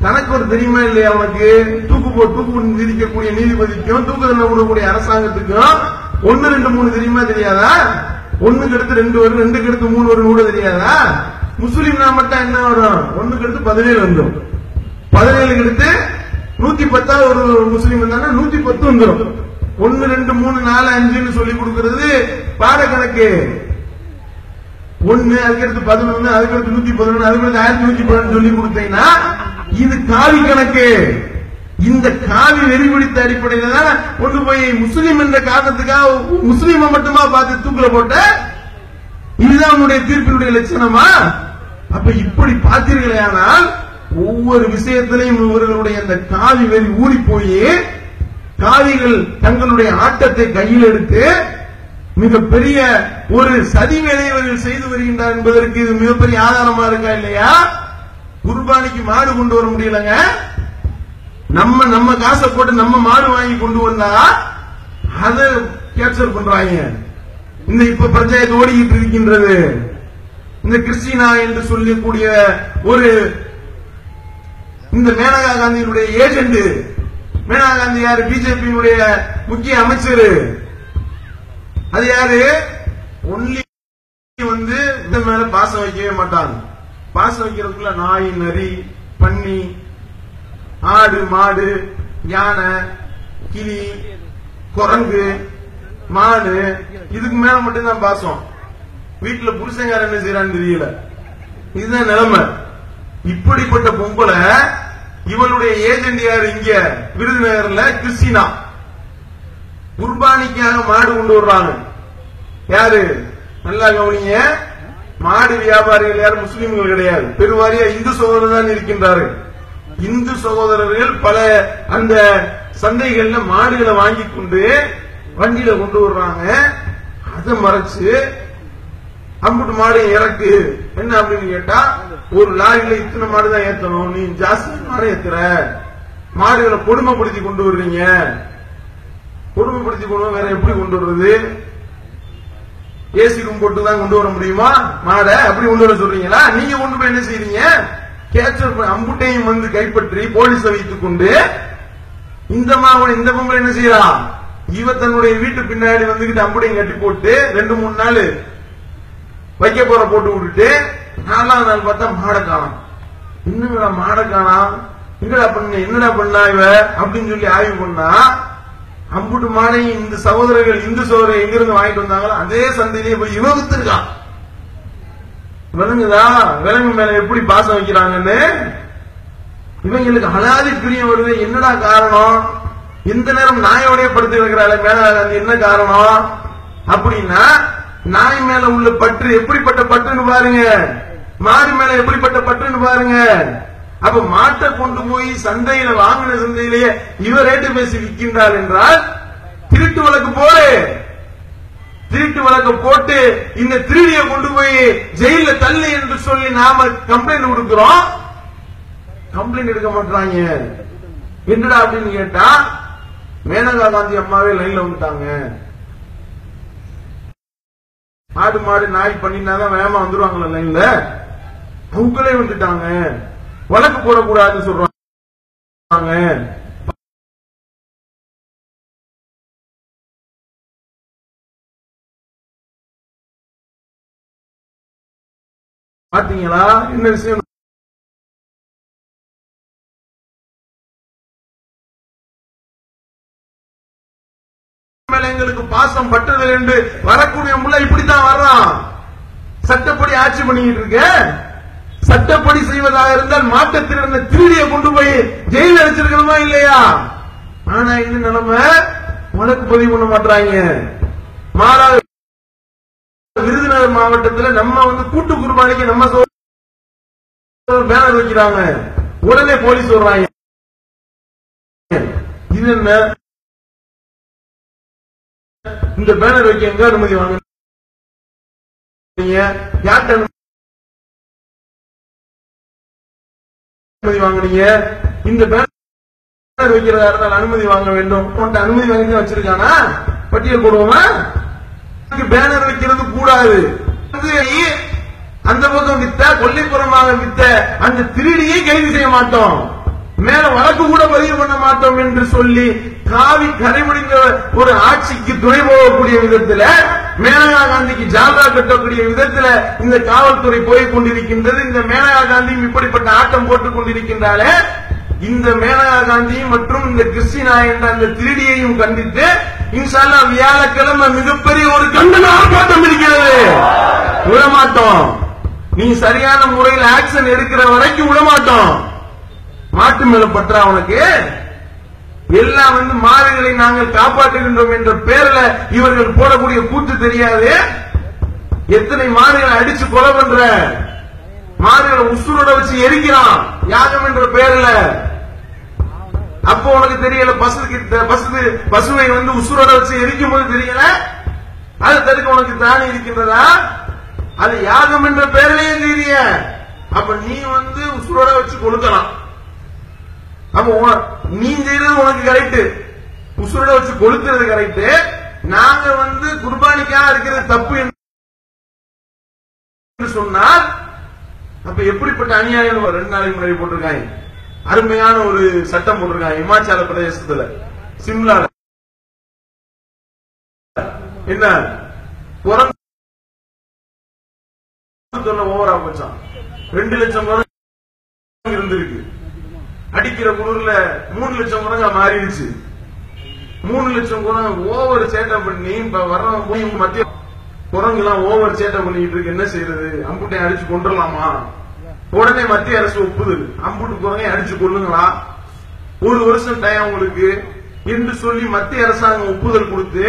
தனக்கு ஒரு தெரியுமா இல்லையா? உனக்கு தூக்கு விதிக்கக்கூடிய நீதிபதிக்கும் தூக்கு தண்டனை கொடுக்கக்கூடிய அரசாங்கத்துக்கும் 1, 2, 3 தெரியுமா தெரியாதா? 1க்கு அடுத்து 2 வரும், 2க்கு அடுத்து 3 வரும் கூட தெரியாதா? முஸ்லீம்னா மட்டும் என்ன வரும்? 1க்கு அடுத்து 17 வந்துடும், 17க்கு அடுத்து 110 ஒரு முஸ்லீம் இருந்தாங்க 110 வந்துடும். 1, 2, 3, 4, 5 சொல்லி கொடுக்கிறது பாட கணக்கு. 1 அதுக்கடுத்து 11, அதுக்கடுத்து 111, அதுக்கடுத்து 1111 சொல்லி கொடுத்தீங்கன்னா இது காவி கணக்கு. இந்த காவி வெறி பிடித்த அடிப்படையில தான் கொண்டு போய் முஸ்லீம் என்ற காரணத்துக்காக முஸ்லீமை மட்டுமா பார்த்து தூக்குல போட்ட. இதுதான் உன்னுடைய தீர்ப்பினுடைய லட்சணமா? அப்ப இப்படி பார்த்தீர்களே, ஆனால் ஒவ்வொரு விஷயத்திலையும் இவர்களுடைய அந்த காவி வெறி ஊறி போய் காவிகள் தங்களுடைய ஆட்டத்தை கையில் எடுத்து மிகப்பெரிய ஒரு சதி வேலையை இவர்கள் செய்து வருகின்றார் என்பதற்கு இது மிகப்பெரிய ஆதாரமா இருக்கா இல்லையா? குர்பானிக்கு மாடு கொண்டு வர முடியலங்க. நம்ம காசை போட்டு நம்ம மாடு வாங்கி கொண்டு வந்தா அதை கேப்சர் பண்றாங்க. இந்த இப்ப பஞ்சாயத்து ஓடிக்கிட்டு இருக்கின்றது. இந்த கிறிஸ்டினா என்று சொல்லக்கூடிய ஒரு இந்த மேனகா காந்தியினுடைய ஏஜென்ட். மேனகா காந்தி யாரு? பிஜேபியினுடைய முக்கிய அமைச்சர். அது யாரு? ஒன்லி வந்து இந்த மேல பாசம் வைக்கவே மாட்டாங்க. பாசம் வைக்கிறதுக்குள்ள நாய், நரி, பன்னி, ஆடு, மாடு, யானை, கிளி, குரங்கு, மாடு, இதுக்கு மேல மட்டும்தான் பாசம். வீட்டுல புருஷங்கார என்ன செய்யறான்னு தெரியல. இதுதான் நிலைமை. இப்படிப்பட்ட பொம்பளை இவளுடைய ஏஜென்ட் யாரு? இங்க விருதுநகர்ல கிறிஸ்டினா. குர்பானிக்காக மாடு கொண்டு வர்றாங்க. யாரு? நல்லா கவனிங்க. மாடு வியாபாரிகள் யாரும் முஸ்லீம்கள் கிடையாது. பெருவாரியா இந்து சகோதரர் தான் இருக்கின்றார்கள். இந்து சகோதரர்கள் பல அந்த சந்தைகள்ல மாடுகளை வாங்கி கொண்டு வண்டியில கொண்டு வர்றாங்க. அதை மறைச்சு அம்புட்டு மாடு இறக்கு. என்ன அப்படின்னு கேட்டா, ஒரு லாரியில இத்தனை மாடு தான் ஏத்தணும், நீ ஜாஸ்தி மாடு ஏத்துற, மாடுகளை கொடுமைப்படுத்தி கொண்டு வர்றீங்க. கொடுமைப்படுத்தி கொண்டு வேற எப்படி கொண்டு வர்றது? ஏசி ரூம் போட்டு தான் கொண்டு வர முடியுமா மாடை? அப்படி கொண்டு வர சொல்றீங்களா? நீங்க கொண்டு போய் என்ன செய்றீங்க? கேப்சர் அம்புட்டையும் வந்து கைப்பற்றி போலீஸை வைத்துக் கொண்டு இந்த பொம்பளை என்ன செய்யறா? இவ தன்னுடைய வீட்டு பின்னாடி வந்துகிட்டு அம்புடையும் கட்டி போட்டு 2-3 நாள் வைக்க போற போட்டு விட்டுட்டு 4ஆவது நாள் பார்த்தா மாடை காணோம். இன்னும் மாடை காணோம், என்னடா பண்ணா இவ அப்படின்னு சொல்லி ஆய்வு பண்ணா, அம்புட்டு மாடையும் இந்த சகோதரர்கள் இந்து சகோதரர் எங்கிருந்து வாங்கிட்டு வந்தாங்களோ அதே சந்தையிலேயே போய் இவ வித்துருக்கான். விளங்குதா? விலங்கு மேல எப்படி பாசம் வைக்கிறாங்கன்னு. இவங்களுக்கு அலாதி பிரியம் வருது. என்னடா காரணம்? இந்த நேரம் நாயோடைய படுத்து வைக்கிறாள் மேனகா காந்தி. என்ன காரணம் அப்படின்னா, நாய் மேல உள்ள பற்று எப்படிப்பட்ட பற்றுன்னு பாருங்க, மாடு மேல எப்படிப்பட்ட பற்றுன்னு பாருங்க. அப்ப மாட்டை கொண்டு போய் சந்தையில வாங்கின சந்தையிலேயே இவ ரேட்டு பேசி விற்கின்றார் என்றால் திருட்டு வழக்கு போடு. திருட்டு வழக்கு போட்டு இந்த திருடியை கொண்டு போய் ஜெயில தள்ளு என்று சொல்லி நாம கம்ப்ளைண்ட் கொடுக்கிறோம். கம்ப்ளைண்ட் எடுக்க மாட்டாங்க. என்னடா அப்படின்னு கேட்டா, மேனகா காந்தி அம்மாவே லைன்ல வந்துட்டாங்க. ஆடு மாடு நாய் பண்ணினாதான் வேகமா வந்துருவாங்களா லைன்ல, அவங்களே வந்துட்டாங்க. வழக்கு போடக்கூடாதுன்னு சொல்றாங்க. பாத்தீங்களா என்ன விஷயம்? எங்களுக்கு பாசம் பட்டது என்று வரக்கூடிய முள்ள இப்படித்தான் வர்றான். சட்டப்படி ஆட்சி பண்ணிக்கிட்டு இருக்க. சட்டப்படி செய்வதாக இருந்தால் மாட்ட திருடிய திருடியை கொண்டு போய் ஜெயில வச்சிருக்கணுமா இல்லையா? ஆனா இந்த நிலைமை வழக்கு பதிவு பண்ண மாட்டாங்க. மாறாக விருதுநகர் மாவட்டத்தில் நம்ம வந்து கூட்டு குர்பானிக்கு நம்ம பேனர் வைக்கிறாங்க. உடனே போலீஸ் வர்றாங்க. இது என்ன? இந்த பேனர் வைக்க எங்க அனுமதி வாங்க? யார்கிட்ட அனுமதி வாங்குறீங்க? இந்த பேனர் வைக்கிறதா இருந்தால் அனுமதி வாங்க வேண்டும். அனுமதி வாங்கி வச்சிருக்கானா? பட்டியல் போடுவோமா? பேனர் வைக்கிறது கூடாது. அந்த பக்கம் வித்த கொல்லைப்புறமாக வித்த அந்த திருடியை கைது செய்ய மாட்டோம், மேல வழக்கு கூட பதிவு பண்ண மாட்டோம் என்று சொல்லி காவி கரைபிடிந்த ஒரு ஆட்சிக்கு துணை போகக்கூடிய விதத்தில், மேனகா காந்திக்கு ஜாதா கட்டக்கூடிய விதத்தில் இந்த காவல்துறை போய் கொண்டிருக்கின்றது. இந்த மேனகா காந்தியும் இப்படிப்பட்ட ஆட்டம் போட்டுக் கொண்டிருக்கின்றாலே, இந்த மேனகா காந்தியும் மற்றும் இந்த கிறிஸ்டினா என்ற அந்த திருடியையும் கண்டித்து இன்ஷா அல்லாஹ் வியாழக்கிழமை மிகப்பெரிய ஒரு கண்டன ஆர்ப்பாட்டம் இருக்கிறது. விடமாட்டோம். நீ சரியான முறையில் ஆக்சன் எடுக்கிற வரைக்கும் விடமாட்டோம். மாட்டு மேல பற்றா உனக்கு? எல்லாம் வந்து மாடுகளை நாங்கள் காப்பாற்றுகின்றோம் என்ற பேர்ல இவர்கள் போடக்கூடிய கூத்து தெரியாது. எத்தனை மாடுகளை அடிச்சு கொலை பண்ற, மாடுகளை உசுரோட வச்சு எரிக்கிறான் யாகம் என்ற பேர்ல. அப்போ உனக்கு தெரியல பசுவை வந்து உசுரோட வச்சு எரிக்கும் போது தெரியல, அதை தடுக்க உனக்கு தானே இருக்கின்றதா? அது யாகம் என்ற பேர்லயே தெரிய. அப்ப நீ வந்து உசுரோட வச்சு கொளுக்கலாம். அப்ப நீ செய்யறது உனக்கு கரெக்ட், உசுரோட வச்சு கொளுத்துறது கரெக்ட். நாங்க வந்து குர்பானிக்கா இருக்கிறது தப்பு என்று சொன்னால் அப்ப எப்படிப்பட்ட அநியாயம்? 2 நாளைக்கு முன்னாடி போட்டிருக்காங்க, அருமையான ஒரு சட்டம் போட்டிருக்காங்க இமாச்சல பிரதேசத்துல சிம்லால. என்ன குரங்கு சொல்ல ஓவரா போச்சான். 2 லட்சம் குரங்கு இருந்திருக்கு. அடிக்கிற குளிர்ல 3 லட்சம் குரங்கா மாறிடுச்சு. 3 லட்சம் குரங்கு ஓவர் சேட்டை பண்ணி வர்றவங்க மத்திய குரங்கு எல்லாம் ஓவர் சேட்டை பண்ணிட்டு இருக்கு. என்ன செய்யறது? அம்புட்டை அடிச்சு கொண்டுலாமா? உடனே மத்திய அரசு ஒப்புதல், அம்புட்டு குரங்கை அடிச்சு கொள்ளுங்களா, 1 வருஷம் டைம் உங்களுக்கு என்று சொல்லி மத்திய அரசாங்கம் ஒப்புதல் கொடுத்து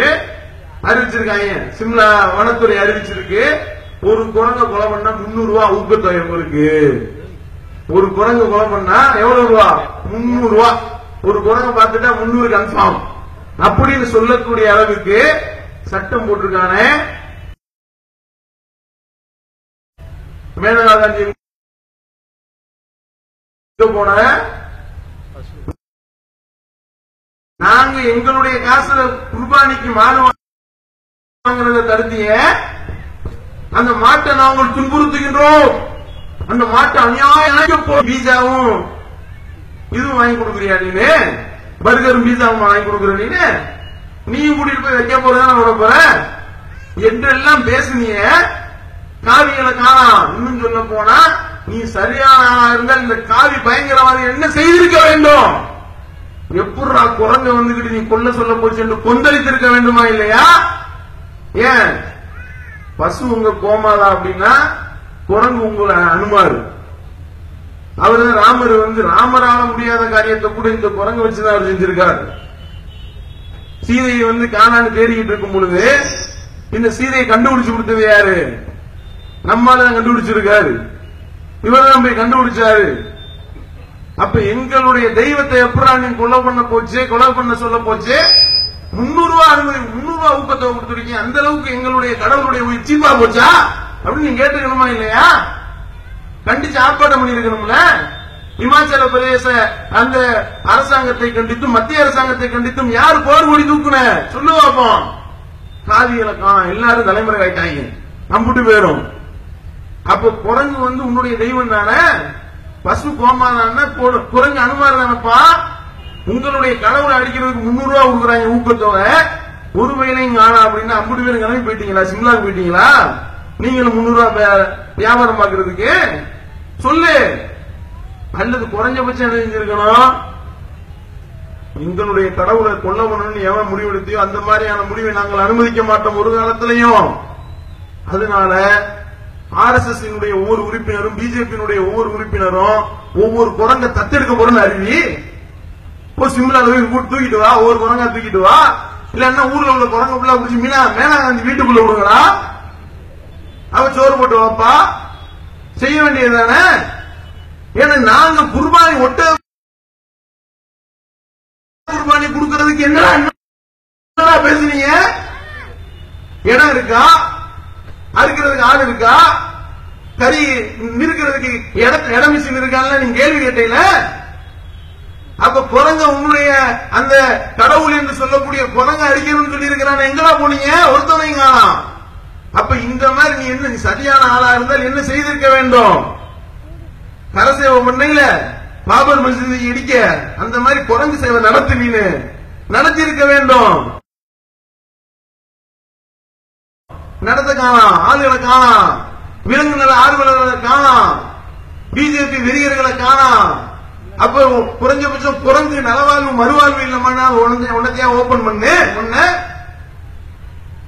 அறிவிச்சிருக்காங்க. சிம்லா வனத்துறை அறிவிச்சிருக்கு, ஒரு குரங்கை கொலை பண்ணா 300 ரூபாய் ஊக்கத்தொகை உங்களுக்கு. ஒரு குரங்கு கொலை பண்ணா எவ்வளவு ரூபா? 300 ரூபாய். ஒரு குரங்கை பார்த்துட்டா 300 கன்ஃபார்ம் அப்படின்னு சொல்லக்கூடிய அளவுக்கு சட்டம் போட்டிருக்கானே. மேனகா காந்தி போன நாங்க எங்களுடைய காசுல குர்பானிக்கு மாடு வாங்குறத தடுத்திய, அந்த மாட்டை நாங்கள் துன்புறுத்துகின்றோம், அந்த மாட்டை அநியாயம் பீஸாவும் இதுவும் வாங்கி கொடுக்குறியா நீனு? பர்கரும் பீஸாவும் வாங்கி கொடுக்குற நீயும் கூட்டிட்டு போய் வைக்க போறதான விட போற என்றெல்லாம் பேசுனிய. காவிகளை காணாம். இன்னும் சொல்ல போனா நீ சரியான ஆளா இருந்தால் இந்த காவி பயங்கரவாதி என்ன செய்திருக்க வேண்டும்? எப்படா குரங்க வந்துகிட்டு நீ கொல்ல சொல்ல போச்சு என்று கொந்தளித்திருக்க வேண்டுமா இல்லையா? ஏன் பசு உங்க கோமாதா அப்படின்னா குரங்கு உங்களை அனுமாரு. அவரு ராமர் வந்து ராமரால முடியாத காரியத்தை கூட இந்த குரங்கு வச்சுதான் அவர் செஞ்சிருக்காரு. சீதையை வந்து காணான்னு தேடிக்கிட்டு இருக்கும் பொழுது இந்த சீதையை கண்டுபிடிச்சு கொடுத்தது யாரு? நம்மால கண்டுபிடிச்சிருக்காரு, இவர்தான் போய் கண்டுபிடிச்சாரு. அப்ப எங்களுடைய தெய்வத்தை எப்படா நீ கொலை பண்ண போச்சு, கொலை பண்ண சொல்ல போச்சு? 300 ரூபாய் அனுமதி, 300 ரூபாய் ஊக்கத்தொகை கொடுத்துருக்கீங்க, அந்த அளவுக்கு எங்களுடைய கடவுளுடைய உயிர் சீப்பா போச்சா அப்படின்னு நீங்க கேட்டுக்கணுமா இல்லையா? கண்டிச்சு ஆர்ப்பாட்டம் பண்ணி இருக்கணும்ல. இமாச்சல பிரதேச அந்த அரசாங்கத்தை கண்டித்தும் மத்திய அரசாங்கத்தை கண்டித்தும் யார் போர் கொடி தூக்குன சொல்லு பார்ப்போம். காதி இலக்கம் எல்லாரும் தலைமுறை ஆயிட்டாங்க, நம்பிட்டு போயிடும். அப்ப குரங்கு வந்து உன்னுடைய தெய்வம் தானே, பசு கோமாதான குரங்கு அனுமார் தானப்பா. உங்களுடைய கடவுளை அடிக்கிறதுக்கு 300 ரூபாய் கொடுக்குறாங்க ஊக்கத்தொகை, ஒரு வயலையும் காணா அப்படின்னா 50 பேரும் கிளம்பி போயிட்டீங்களா? சிம்லாக்கு போயிட்டீங்களா? நீங்களும் 300 ரூபாய் வியாபாரம் பாக்குறதுக்கு சொல்லு. அல்லது குறைஞ்சபட்சம் என்ன செஞ்சிருக்கணும்? எங்களுடைய கடவுளை கொல்ல பண்ணணும்னு எவன் முடிவெடுத்தியோ அந்த மாதிரியான முடிவை நாங்கள் அனுமதிக்க மாட்டோம் ஒரு காலத்திலையும். அதனால RSS ஒவ்வொரு உறுப்பினரும் பிஜேபியினுடைய ஒவ்வொரு உறுப்பினரும் ஒவ்வொரு குரங்க தத்தெடுக்க போறன்னு அறிவி சிம்லால போய் தூக்கிட்டு வா, ஒவ்வொரு குரங்கா தூக்கிட்டு வா. இல்லன்னா ஊர்ல உள்ள குரங்க புள்ள பிடிச்சி மேனா காந்தி வீட்டுக்குள்ள விடுங்களா, அவ சோறு போட்டு வாப்பா, செய்ய வேண்டியதுதானே. ஏன்னா நாங்க குர்பானி ஒட்ட குர்பானி கொடுக்கறதுக்கு என்ன பேசுனீங்க? இடம் இருக்கா? அறுக்கிறதுக்கு ஆள் இருக்கா? கறி நிற்கிறதுக்கு இட மிஷின் இருக்கான்னு நீங்க கேள்வி கேட்டீங்க. அப்ப குரங்க உங்களுடைய அந்த கடவுள் என்று சொல்லக்கூடிய குரங்க அடிக்கணும்னு சொல்லி இருக்கிறான், எங்கடா போனீங்க? ஒருத்தனைங்க. அப்ப இந்த மாதிரி நீ என்ன சரியான ஆளா இருந்தால் என்ன செய்திருக்க வேண்டும்? கரசேவை பண்ணல, பாபர் மஸ்ஜிதை இடிக்க அந்த மாதிரி குரங்கு சேவை நடத்துவீன்னு நடத்திருக்க வேண்டும். நடத்த காணாம், ஆளுகளை காணாம், விலங்கு நல ஆர்வலர்களை காணாம், பிஜேபி வெறியர்களை காணாம். அப்ப குறைஞ்சபட்சம் குரங்கு நலவாழ்வு மறுவாழ்வு இல்லமானா உன்னத்தையா ஓபன் பண்ணு ஒன்ன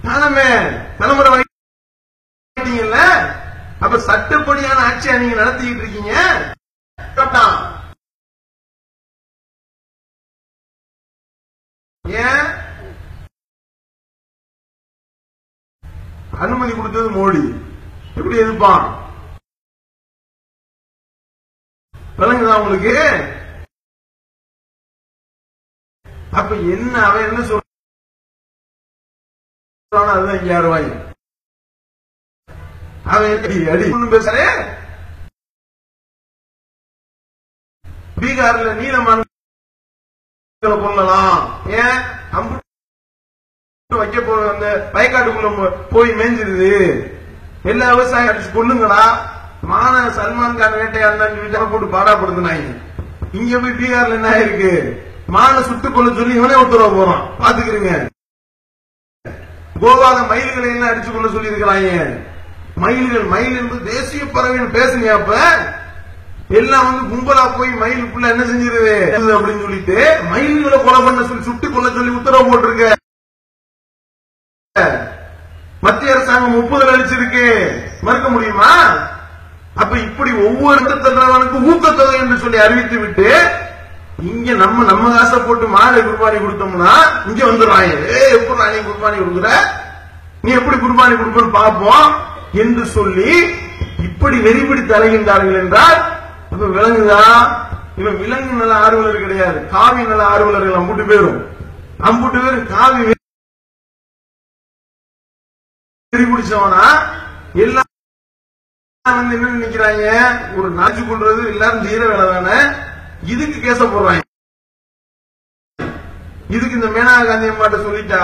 காணமே தலைமுறை வாங்கிட்டீங்கல்ல. அப்ப சட்டப்படியான ஆட்சியா நீங்க நடத்திட்டு இருக்கீங்க. அனுமதி கொடுத்தது மோடி, எப்படி எதிர்ப்பான்? விளங்குதா உங்களுக்கு? அப்ப என்ன அவன் என்ன சொல்றான் அதுதான் இங்க யாருவாங்க அவன் அடி பேசுற. பீகார்ல நீலமான கொள்ளலாம், ஏன் வைக்க போற அந்த வயக்காட்டுக்குள்ள போய் மேஞ்சிருது, எல்லா விவசாயம் அடிச்சு கொள்ளுங்களா. மான சல்மான் கான் வேட்டையாடுன்னு போட்டு பாடாப்படுத்தினாங்க. இங்க போய் பீகார்ல என்ன இருக்கு, மான சுட்டுக் கொள்ள சொல்லி இவனே உத்தரவு போறான், பாத்துக்கிறீங்க. கோவால மயில்களை எல்லாம் அடிச்சு கொள்ள சொல்லி இருக்கிறாங்க. மயில்கள், மயில் என்பது தேசிய பறவைன்னு பேசுனியா? அப்ப எல்லாம் வந்து கும்பலா போய் மயிலுக்குள்ள என்ன செஞ்சிருது அப்படின்னு சொல்லிட்டு மயில்களை கொலை பண்ண சொல்லி சுட்டுக் கொள்ள சொல்லி உத்தரவு போட்டிருக்க. மத்திய அரசாங்கம் ஒப்புதல் அளிச்சிருக்கு, மறுக்க முடியுமா? அப்ப இப்படி ஒவ்வொரு தண்டவனுக்கு ஊக்கத்தொகை என்று சொல்லி அறிவித்து விட்டு இங்க நம்ம காசை போட்டு மாலை குர்பானி கொடுத்தோம்னா இங்க வந்துடுறாங்க. எப்படி நீ குர்பானி கொடுக்குற, நீ எப்படி குர்பானி கொடுப்பன்னு பார்ப்போம் என்று சொல்லி இப்படி நெறிப்பிடித்து அலைகின்றார்கள் என்றால் இப்ப விலங்குதா? இவன் விலங்கு நல்ல ஆர்வலர் கிடையாது, காவி நல்ல ஆர்வலர்கள் அம்புட்டு பேரும் காவி பிடிச்சவனா எல்லாம் வந்து என்ன நினைக்கிறாங்க, ஒரு நாச்சு கொள்றது எல்லாரும் தீர வேலை தானே, இதுக்கு கேச போடுறாங்க. இதுக்கு இந்த மேனகா காந்தி அம்மாட்ட சொல்லிட்டா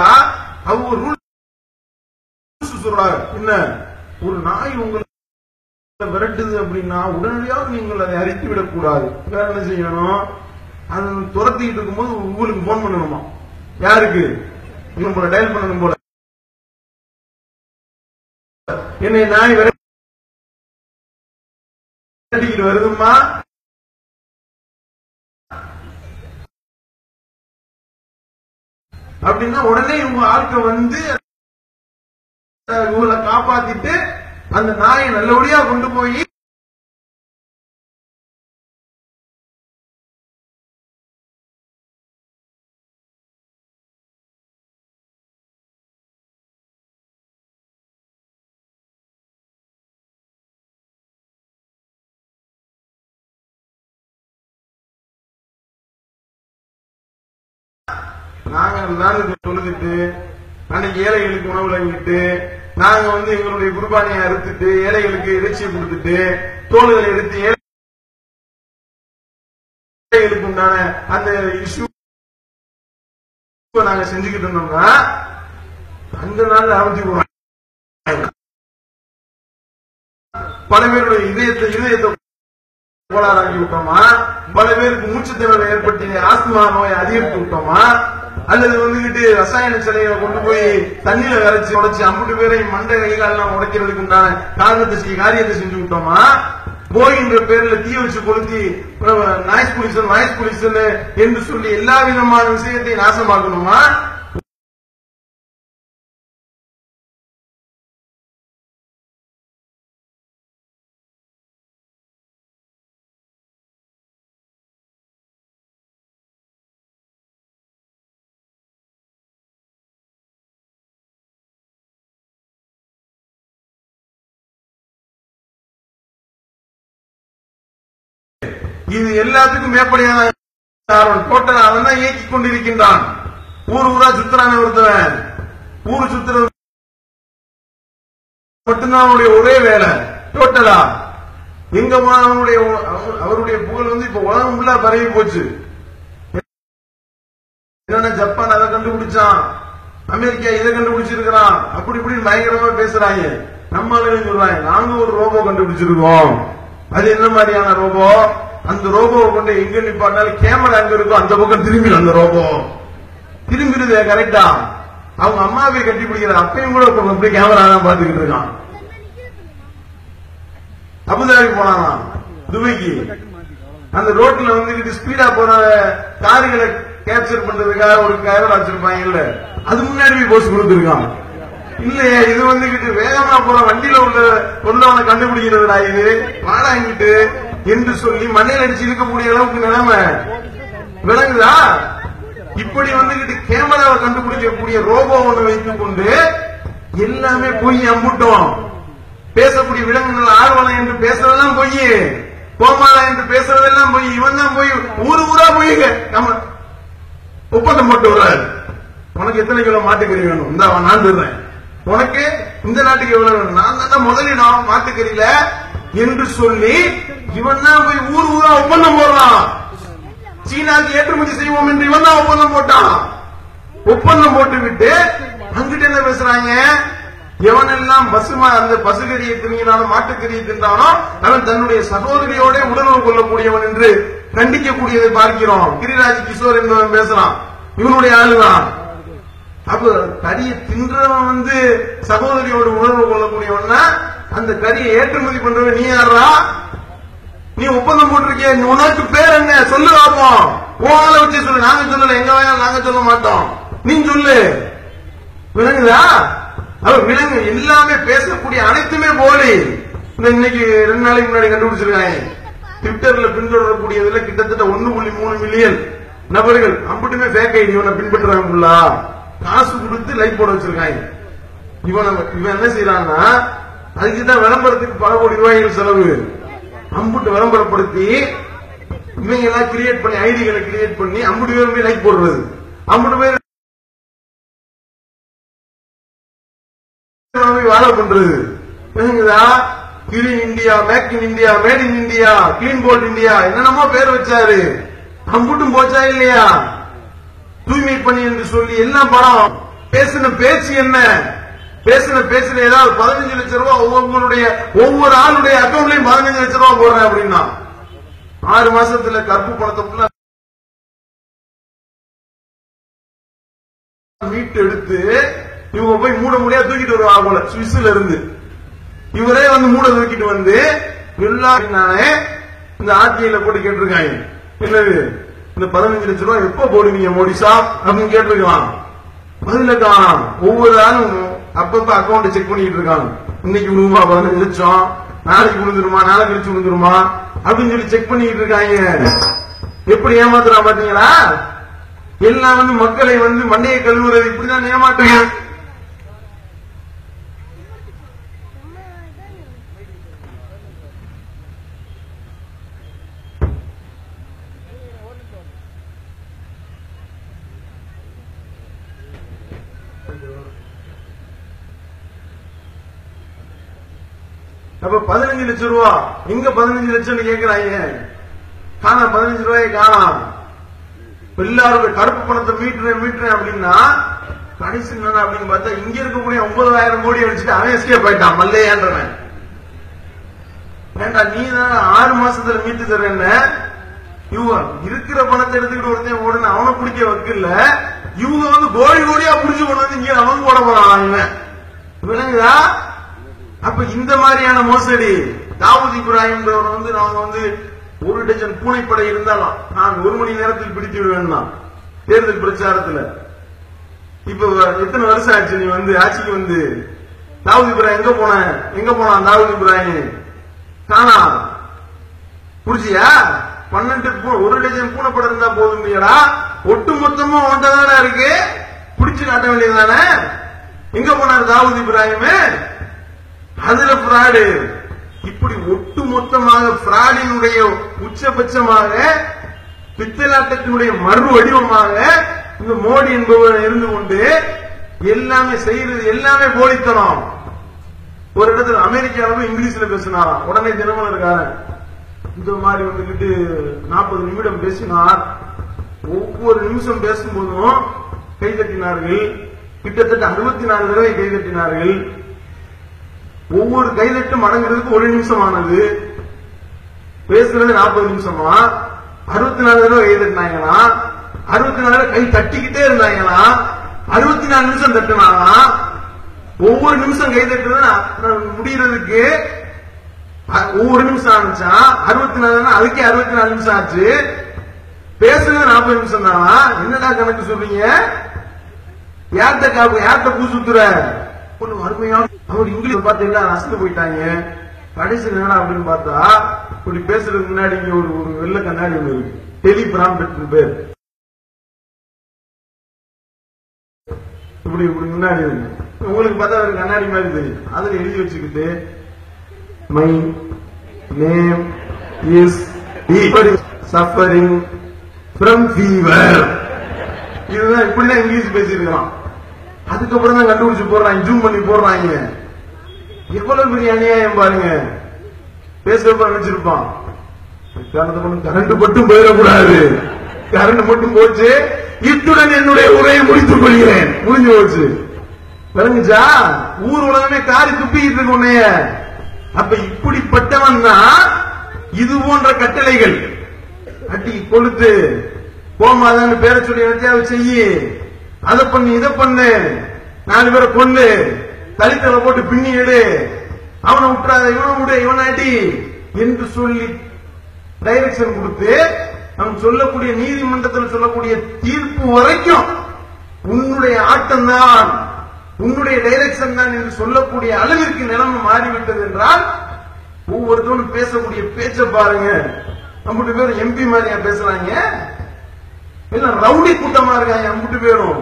அவங்க ரூல்ஸ் சொல்றாங்க, என்ன ஒரு நாய் உங்களுக்கு விரட்டுது அப்படின்னா உடனடியாக நீங்கள் அதை அரித்து விடக்கூடாது. வேற என்ன செய்யணும், அது துரத்திக்கிட்டு இருக்கும்போது உங்களுக்கு போன் பண்ணணுமா, யாருக்கு போல டயல் பண்ணணும் போல, என்னை நாய் விரட்டிக்கிட்டு வருதுமா, அப்படின்னா உடனே இவங்க ஆட்கள் வந்து இவங்களை காப்பாத்திட்டு அந்த நாயை நல்லபடியா கொண்டு போய் நாங்க சொல்லிட்டு அன்னைக்கு ஏழைகளுக்கு உணவு வழங்கிட்டு நாங்க வந்து எங்களுடைய குர்பானியை அறுத்துட்டு ஏழைகளுக்கு இறைச்சியை கொடுத்துட்டு தோள்களை எடுத்து ஏழைகளுக்கு உண்டான அந்த இஷ்யூ நாங்க செஞ்சுக்கிட்டு இருந்தோம்னா அந்த நாள் அவதி பல பேருடைய இதயத்தை கோளாறாக்கி விட்டோமா, பல பேருக்கு மூச்சு திணறல் ஏற்பட்டு ஆஸ்துமா நோயை அதிகரித்து விட்டோமா, அல்லது வந்துகிட்டு ரசாயன சிலைகளை கொண்டு போய் தண்ணியில விரைச்சு உடைச்சு அம்புட்டு பேரையும் மண்டை கைகாலாம் உடைக்கிறதுக்கு உண்டான காரியத்தை செஞ்சு விட்டோமா, போகின்ற பேர்ல தீய வச்சு கொளுத்தி நாய்ஸ் பொலிசன் என்று சொல்லி எல்லா விதமான விஷயத்தை நாசமாக்கணுமா? இது எல்லாத்துக்கும் மேற்படியான டோட்டல் அவன் தான் இயக்கிக் கொண்டிருக்கின்றான். ஊரா சுத்துறான ஒருத்தவன், ஊரு சுத்துறது மட்டும்தான் அவனுடைய ஒரே வேலை. டோட்டலா எங்க அவருடைய புகழ் வந்து இப்ப உலகம் ஃபுல்லா பரவி போச்சு. என்னன்னா ஜப்பான் அதை கண்டுபிடிச்சான், அமெரிக்கா இதை கண்டுபிடிச்சிருக்கிறான், அப்படி இப்படின்னு பயங்கரமா பேசுறாங்க. நம்ம சொல்றாங்க நாங்க ஒரு ரோபோ கண்டுபிடிச்சிருக்கோம். அது என்ன மாதிரியான ரோபோ? அந்த ரோபோவை கொண்டு எங்க நிப்பாட்டினாலும் கேமரா எங்க இருக்கும் அந்த பக்கம் திரும்பிடும், அந்த ரோபோ திரும்பிடுது கரெக்டா. அவங்க அம்மாவை கட்டி பிடிக்கிற அப்பையும் கூட அப்படியே கேமரா தான் பாத்துக்கிட்டு இருக்கான். அபுதாபி போனானா துபாய்க்கு, அந்த ரோட்ல வந்து ஸ்பீடா போற கார்களை கேப்சர் பண்றதுக்காக ஒரு கேமரா வச்சிருப்பாங்க இல்ல, அது முன்னாடி போய் போஸ்ட் கொடுத்துருக்கான். இல்லையே இது வந்துகிட்டு வேகமா போற வண்டியில உள்ளவனை கண்டுபிடிக்கிறதுடா இது வாடாங்கிட்டு என்று சொல்லி மண்ணில் அடிச்சு இருக்கக்கூடிய அளவுக்கு நிலைமை விளங்குதா? இப்படி வந்துகிட்டு கேமராவை கண்டுபிடிக்கக்கூடிய ரோபோ ஒன்று வைத்துக் கொண்டு எல்லாமே பொய். அம்புட்டோம் பேசக்கூடிய விலங்குகள் ஆழ்வனம் என்று பேசுறதெல்லாம் பொய், கோமாளா என்று பேசுறதெல்லாம் பொய். இவன் தான் பொய், ஊரு ஊரா பொய்ங்க. நம்ம ஒப்பந்தம் போட்டு வர்றாரு, உனக்கு எத்தனை கிலோ மாட்டுக்கறி வேணும், இந்த நான் தர்றேன், உனக்கு இந்த நாட்டுக்கு எவ்வளவு வேணும், நான் தான் முதலிடம் மாட்டுக்கறியில என்று சொல்லி இவன் தான் போய் ஊர் ஊரா ஒப்பந்தம் போடுறான். சீனாக்கு ஏற்றுமதி செய்வோம் என்று இவன் தான் ஒப்பந்தம் போட்டான். ஒப்பந்தம் போட்டு விட்டு அங்கிட்ட என்ன பேசுறாங்க, எவனெல்லாம் அந்த பசுகரியை தின்கிறானோ மாட்டுக்கரியை தின்றானோ அவன் தன்னுடைய சகோதரியோட உடலுறவு கொள்ளக்கூடியவன் என்று கண்டிக்கக்கூடியதை பார்க்கிறோம். கிரிராஜ் கிஷோர் என்பவன் பேசுறான், இவனுடைய ஆளுதான். அப்ப கரியை தின்றவன் சகோதரியோடு உணர்வு கொள்ளக்கூடியவன்னா அந்த கரியை ஏற்றுமதி பண்றவன் நீ யாரா? நீ ஒப்பந்தம் போட்டிருக்கிய, உனக்கு பேர் என்ன சொல்லு பார்ப்போம். உங்களை வச்சு சொல்லு, நாங்க சொல்லல, எங்க வேணாலும் நாங்க சொல்ல மாட்டோம், நீ சொல்லு. விளங்குதா? அவ விலங்கு எல்லாமே பேசக்கூடிய அனைத்துமே போலி. இன்னைக்கு 2 நாளைக்கு முன்னாடி கண்டுபிடிச்சிருக்காங்க, ட்விட்டர்ல பின்தொடரக்கூடியதுல கிட்டத்தட்ட 1.3 மில்லியன் நபர்கள் அம்பட்டுமே ஃபேக் ஐடி இவனை பின்பற்றுறாங்க. காசு கொடுத்து லைக் போட வச்சிருக்காங்க. இவன் என்ன செய்யறான்னா, அதுக்குதான் விளம்பரத்துக்கு பல கோடி ரூபாய்கள் செலவு. அம்புட்டு விளம்பரப்படுத்தி இவங்க எல்லாம் கிரியேட் பண்ணி ஐடிகளை கிரியேட் பண்ணி அம்புட்டு பேர் லைக் போடுறது, அம்புட்டு பேர் வாழ பண்றது. Clean India, make in India, made in India, clean bowled India, என்னென்னமோ பேர் வச்சாரு. அம்புட்டும் போச்சா இல்லையா? தூய்மை பண்ணி என்று சொல்லி எல்லாம் படம். பேசின பேச்சு என்ன? பேசின பேச்சுல ஏதாவது 15 லட்சம் ரூபாய் ஒவ்வொரு ஆளுடைய அக்கௌண்ட்லயும் 15 லட்சம் ரூபாய் போடுறேன் அப்படின்னா 6 மாசத்துல கருப்பு பணத்தை மீட்டு எடுத்து இவங்க போய் மூட முடியா தூக்கிட்டு வருவாங்க போல சுவிஸ்ல இருந்து. இவரே மூட தூக்கிட்டு வந்து எல்லாரும் இந்த ஆர்டிஐல போட்டு கேட்டிருக்காங்க, என்னது இந்த 15 லட்சம் ரூபாய் எப்ப போடுவீங்க மோடி சாப் அப்படின்னு கேட்டிருக்கான். பதில காணும். ஒவ்வொரு ஆளும் அப்பப்ப அக்கௌண்ட் செக் பண்ணிட்டு இருக்காங்க. இன்னைக்கு விழுமா 15 லட்சம், நாளைக்கு விழுந்துருமா, நாளை கழிச்சு விழுந்துருமா அப்படின்னு சொல்லி செக் பண்ணிட்டு இருக்காங்க. எப்படி ஏமாத்துறா பாத்தீங்களா? எல்லாம் மக்களை மண்டையை கழுவுறது இப்படிதான் ஏமாற்றுங்க. அப்ப 15 லட்சம் ரூபா எங்க 15 லட்சம் கேட்கிறாங்க. காணா 15 ரூபாயை காணாம். எல்லாரும் கருப்பு பணத்தை மீட்டுறேன் அப்படின்னா கடைசி என்ன அப்படின்னு பார்த்தா இங்க இருக்கக்கூடிய 9,000 கோடி அடிச்சுட்டு அவன் எஸ்கேப் ஆயிட்டான் மல்லையான்றவன். வேண்டாம் நீ தான் 6 மாசத்துல மீட்டு தர்றேன்ன, இவங்க இருக்கிற பணத்தை எடுத்துக்கிட்டு ஒருத்தன் ஓடுன அவனை பிடிக்க வைக்கல, இவங்க கோடி கோடியா புடிச்சு கொண்டு வந்து இங்க அவன் போட போறான் இவன். விளங்குதா? அப்ப இந்த மாதிரியான மோசடி. தாவூத் இப்ராஹிம் நாங்க 1 டஜன் பூனைப்படை இருந்தாலும் நான் 1 மணி நேரத்தில் பிடித்து விடுவேன் தேர்தல் பிரச்சாரத்துல. இப்ப எத்தனை வருஷம் ஆச்சு நீ ஆட்சிக்கு தாவூத் இப்ராஹிம் எங்க போனான் தாவூத் இப்ராஹிம் காணா புடிச்சியா? 1 டஜன் பூனைப்படை இருந்தா போதும் இல்லையடா, ஒட்டு மொத்தமா ஒன்றதானே இருக்கு, பிடிச்சு காட்ட வேண்டியதுதானே. எங்க போனார் தாவூத் இப்ராஹிம்? அதுல பிராடு. இப்படி ஒட்டு மொத்தமாக பிராடினுடைய உச்சபட்சமாக பித்தலாட்டத்தினுடைய மறு வடிவமாக இந்த மோடி என்பவர் இருந்து கொண்டு எல்லாமே செய்யறது எல்லாமே போலித்தனம். ஒரு இடத்துல அமெரிக்காவில் இங்கிலீஷ்ல பேசினாராம். உடனே தினமலர்காரன் இந்த மாதிரி 40 நிமிடம் பேசினார். ஒவ்வொரு நிமிஷம் பேசும்போதும் கைதட்டினார்கள். கிட்டத்தட்ட 64 தடவை கைதட்டினார்கள். ஒவ்வொரு கைதட்டும் அடங்குறதுக்கு 1 நிமிஷம் ஆனது. பேசுறது 40 நிமிஷமா 64 தடவை கைதட்டினாங்களா, 64 கை தட்டிக்கிட்டே இருந்தாங்களா, 64 நிமிஷம் தட்டினாங்களா. ஒவ்வொரு நிமிஷம் கைதட்டு முடியறதுக்கு ஒவ்வொரு நிமிஷம் ஆனிச்சா 64 அதுக்கே 64 நிமிஷம் ஆச்சு. பேசுறது 40 நிமிஷம் தானா? என்னடா கணக்கு சொல்றீங்க? யார்கிட்ட பூ சுத்துற? ஒண்ணு அருமையான அவர் இங்கிலீஷ் பார்த்து எல்லாம் ரசித்து போயிட்டாங்க. கடைசி என்ன அப்படின்னு பார்த்தா இப்படி பேசுறதுக்கு முன்னாடி இங்க ஒரு வெள்ள கண்ணாடி ஒண்ணு இருக்கு, டெலிபிராம்பெட் பேர். இப்படி இப்படி முன்னாடி உங்களுக்கு பார்த்தா ஒரு கண்ணாடி மாதிரி தெரியும். அதுல எழுதி வச்சுக்கிட்டு my name is suffering from fever. இதுதான் இப்படிதான் இங்கிலீஷ் பேசியிருக்கலாம். அதுக்கப்புறம் தான் கண்டுபிடிச்சு போடுறாங்க, ஜூம் பண்ணி போடுறாங்க. எவ்வளவு பெரிய அநியாயம் பாருங்க. பேசுறப்ப நினைச்சிருப்பான் கரண்ட் மட்டும் போயிடக்கூடாது, கரண்ட் மட்டும் போச்சு, இத்துடன் என்னுடைய உரையை முடித்துக் கொள்கிறேன், முடிஞ்சு போச்சு. விளங்குச்சா? ஊர் உலகமே காரி துப்பிக்கிட்டு இருக்கு உன்னைய. அப்ப இப்படிப்பட்டவன் தான் இது போன்ற கட்டளைகள் அட்டி கொளுத்து போமாதான்னு பேர சொல்லி நினைச்சாவை செய்யி, அதை பண்ணு இதை பண்ணு, 4 பேரை கொண்டு தலித்தலை போட்டு பின்னி எடு, அவனை விட்டுறாத, இவனை விடு, இவனை அடி என்று சொல்லி டைரக்ஷன் கொடுத்து அவன் சொல்லக்கூடிய நீதிமன்றத்தில் சொல்லக்கூடிய தீர்ப்பு வரைக்கும் உன்னுடைய ஆட்டம் தான், உன்னுடைய டைரக்ஷன் தான் என்று சொல்லக்கூடிய அளவிற்கு நிலைமை மாறிவிட்டது என்றால் ஒவ்வொருத்தரும் பேசக்கூடிய பேச்ச பாருங்க. 50 பேரும் எம்பி மாதிரியா பேசுறாங்க, எல்லாம் ரவுடி கூட்டமா இருக்காங்க. 50 பேரும்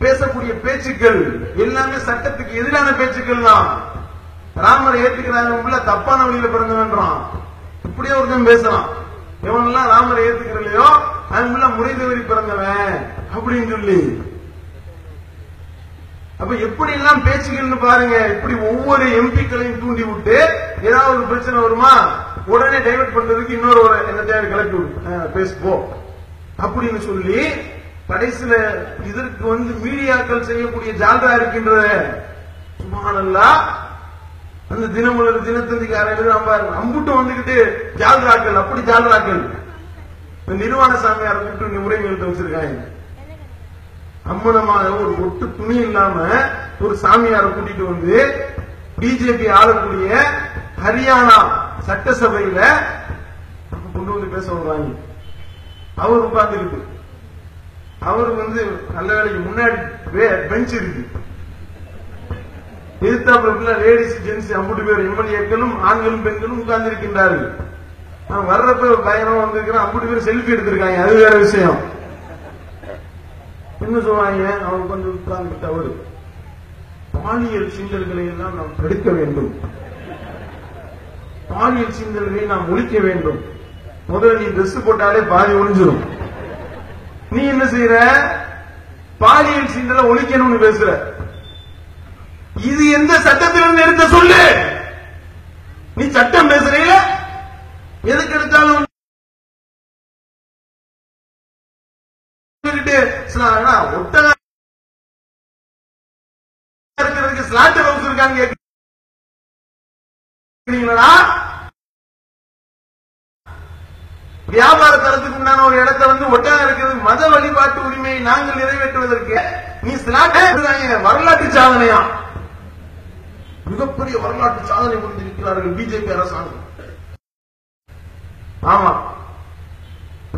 பேசக்கூடிய பேச்சுக்கள் எல்லாமே சட்டத்துக்கு எதிரான பேச்சுக்கள் தான். ராமரை ஏத்துக்கிறாங்க தப்பான வழியில பிறந்தவன்றான், இப்படியே ஒருத்தன் பேசலாம். எவனெல்லாம் ராமரை ஏத்துக்கிறலையோ அவன் முறை தவறி பிறந்தவன் அப்படின்னு சொல்லி. அப்ப எப்படி எல்லாம் பேச்சுக்கள்னு பாருங்க. இப்படி ஒவ்வொரு எம்பிக்களையும் தூண்டி விட்டு ஏதாவது ஒரு பிரச்சனை வருமா உடனே டைவர்ட் பண்றதுக்கு இன்னொரு என்ன தேவை கிளப்பி விடு, பேசுப்போ அப்படின்னு சொல்லி கடைசியில இதற்கு மீடியாக்கள் செய்யக்கூடிய ஜால்ரா இருக்கின்றத. சுப்ஹானல்லாஹ், அந்த தினமலர் தினத்தந்திக்காரர்கள் அம்புட்டு வந்துகிட்டு ஜால்ராக்கள், அப்படி ஜால்ராக்கள் நிர்வாண சாமியார் கூப்பிட்டு உரை நிறுத்த வச்சிருக்காங்க. அம்மனமாக ஒரு ஒட்டு துணி இல்லாம ஒரு சாமியாரை கூட்டிட்டு வந்து பிஜேபி ஆளக்கூடிய ஹரியானா சட்டசபையில கொண்டு வந்து பேச வருவாங்க. அவர் உட்கார்ந்துருக்கு, அவருக்கு நல்ல வேலைக்கு முன்னாடி பெஞ்ச் இருக்கு, எதிர்த்தாப்புல லேடிஸ் ஜென்ஸ் 50 பேர் எம்எல்ஏக்களும் ஆண்களும் பெண்களும் உட்கார்ந்து இருக்கின்றார்கள். வர்றப்ப பயணம் வந்திருக்கிற 50 பேர் செல்ஃபி எடுத்திருக்காங்க, அது வேற விஷயம். என்ன சொல்றாங்க, அவர் கொஞ்சம் உட்கார்ந்துட்டு அவரு பாலியல் சீண்டல்களை எல்லாம் நாம் தடுக்க வேண்டும், பாலியல் சீண்டல்களை நாம் ஒழிக்க வேண்டும். முதல்ல நீ டிரெஸ் போட்டாலே பாதி ஒழிஞ்சிடும். நீ என்ன செய்யற, பாலியல் சீண்டலை ஒழிக்கணும்னு பேசுற. இது எந்த சட்டத்திலிருந்து எடுத்த சொல்லு? நீ சட்டம் பேசுறீல, எதுக்கு எடுத்தாலும் ஒட்டகா இருக்கிறதுக்கு ஸ்லாட்டர் ஹவுஸ் இருக்கான்னு கேட்கிறீங்களா? வியாபார தரத்துக்கு உண்டான ஒரு இடத்தை ஒட்டகம் இருக்கிறது மத வழிபாட்டு உரிமையை நாங்கள் நிறைவேற்றுவதற்கு நீ ஸ்லாட்டர் வரலாற்று சாதனையா? மிகப்பெரிய வரலாற்று சாதனை புரிந்திருக்கிறார்கள் பிஜேபி அரசாங்கம். ஆமா,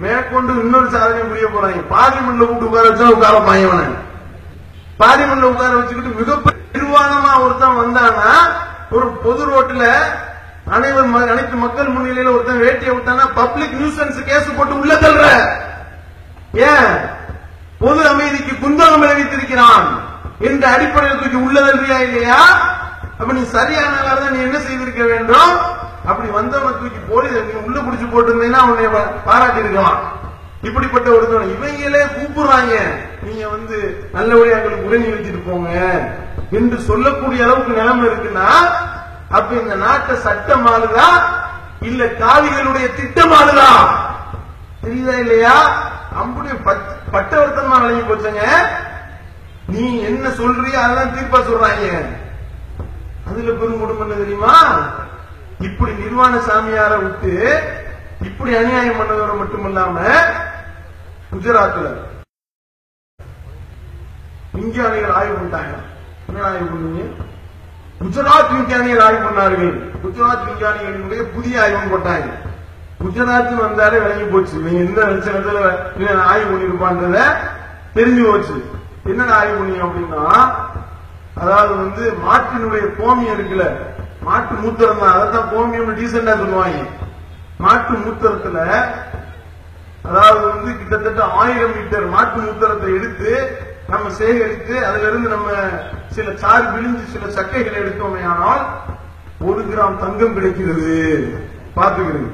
மேற்கொண்டு இன்னொரு சாதனை புரிய போறாங்க. பார்லிமெண்ட்ல கூட்டு உட்கார வச்சா உட்கார பாயவன, பார்லிமெண்ட்ல உட்கார வச்சுக்கிட்டு மிகப்பெரிய நிர்வாணமா ஒருத்தன் வந்தானா, ஒரு பொது ரோட்ல அனைத்து மக்கள் முன்னிலையில ஒருத்தன் வேட்டியை விட்டானா பப்ளிக் நியூசன்ஸ் கேஸ் போட்டு உள்ள தள்ளுற. ஏன்? பொது அமைதிக்கு குந்தகம் விளைவித்திருக்கிறான் என்ற அடிப்படையில் தூக்கி உள்ள தள்ளுறியா இல்லையா? அப்ப நீ சரியான தான் நீ என்ன செய்திருக்க வேண்டும்? அப்படி வந்தவனை தூக்கி போலீஸ் உள்ள பிடிச்சு போட்டிருந்தீங்கன்னா உன்னை பாராட்டி இருக்கலாம். இப்படிப்பட்ட ஒருத்தவன் இவங்களே கூப்பிடுறாங்க, நீங்க நல்லபடியா எங்களுக்கு உரை நிறுத்திட்டு போங்க என்று சொல்லக்கூடிய அளவுக்கு நிலைமை இருக்குன்னா, அப்ப இந்த நாட்டை சட்டம் ஆளுதா இல்ல காவிகளுடைய திட்டம் ஆளுதா? தெரியுதா இல்லையா? அப்படி பட்டவர்த்தமா விளங்கி போச்சங்க. நீ என்ன சொல்றியோ அதெல்லாம் தீர்ப்பா சொல்றாங்க. அதுல பெரும் குடும்பம் தெரியுமா? இப்படி நிர்வாண சாமியார விட்டு இப்படி அநியாயம் பண்ணதோட மட்டுமல்லாம குஜராத்ல விஞ்ஞானிகள் ஆய்வு பண்ணிட்டாங்க. என்ன ஆய்வு பண்ணீங்க? குஜராத் விஞ்ஞானிகள் ஆய்வு பண்ணார்கள். குஜராத் விஞ்ஞானிகளுடைய புதிய ஆய்வு போட்டாங்க. குஜராத் வந்தாலே விளங்கி போச்சு எந்த லட்சணத்துல ஆய்வு பண்ணிருப்பான்றத தெரிஞ்சு போச்சு. என்ன ஆய்வு பண்ணீங்க அப்படின்னா, அதாவது மாட்டினுடைய கோமியம் இருக்குல்ல, மாட்டு மூத்திரம் தான், அதான் கோமியம் டீசெண்டா சொல்லுவாங்க. மாட்டு மூத்திரத்துல அதாவது கிட்டத்தட்ட 1000 லிட்டர் மாட்டு மூத்திரத்தை எடுத்து நம்ம சேகரித்து அதுல இருந்து நம்ம சில சாறு விழிஞ்சு சில சக்கைகளை எடுத்தோமே ஆனால் 1 கிராம் தங்கம் கிடைக்கிறது. பார்த்துக்கிறது.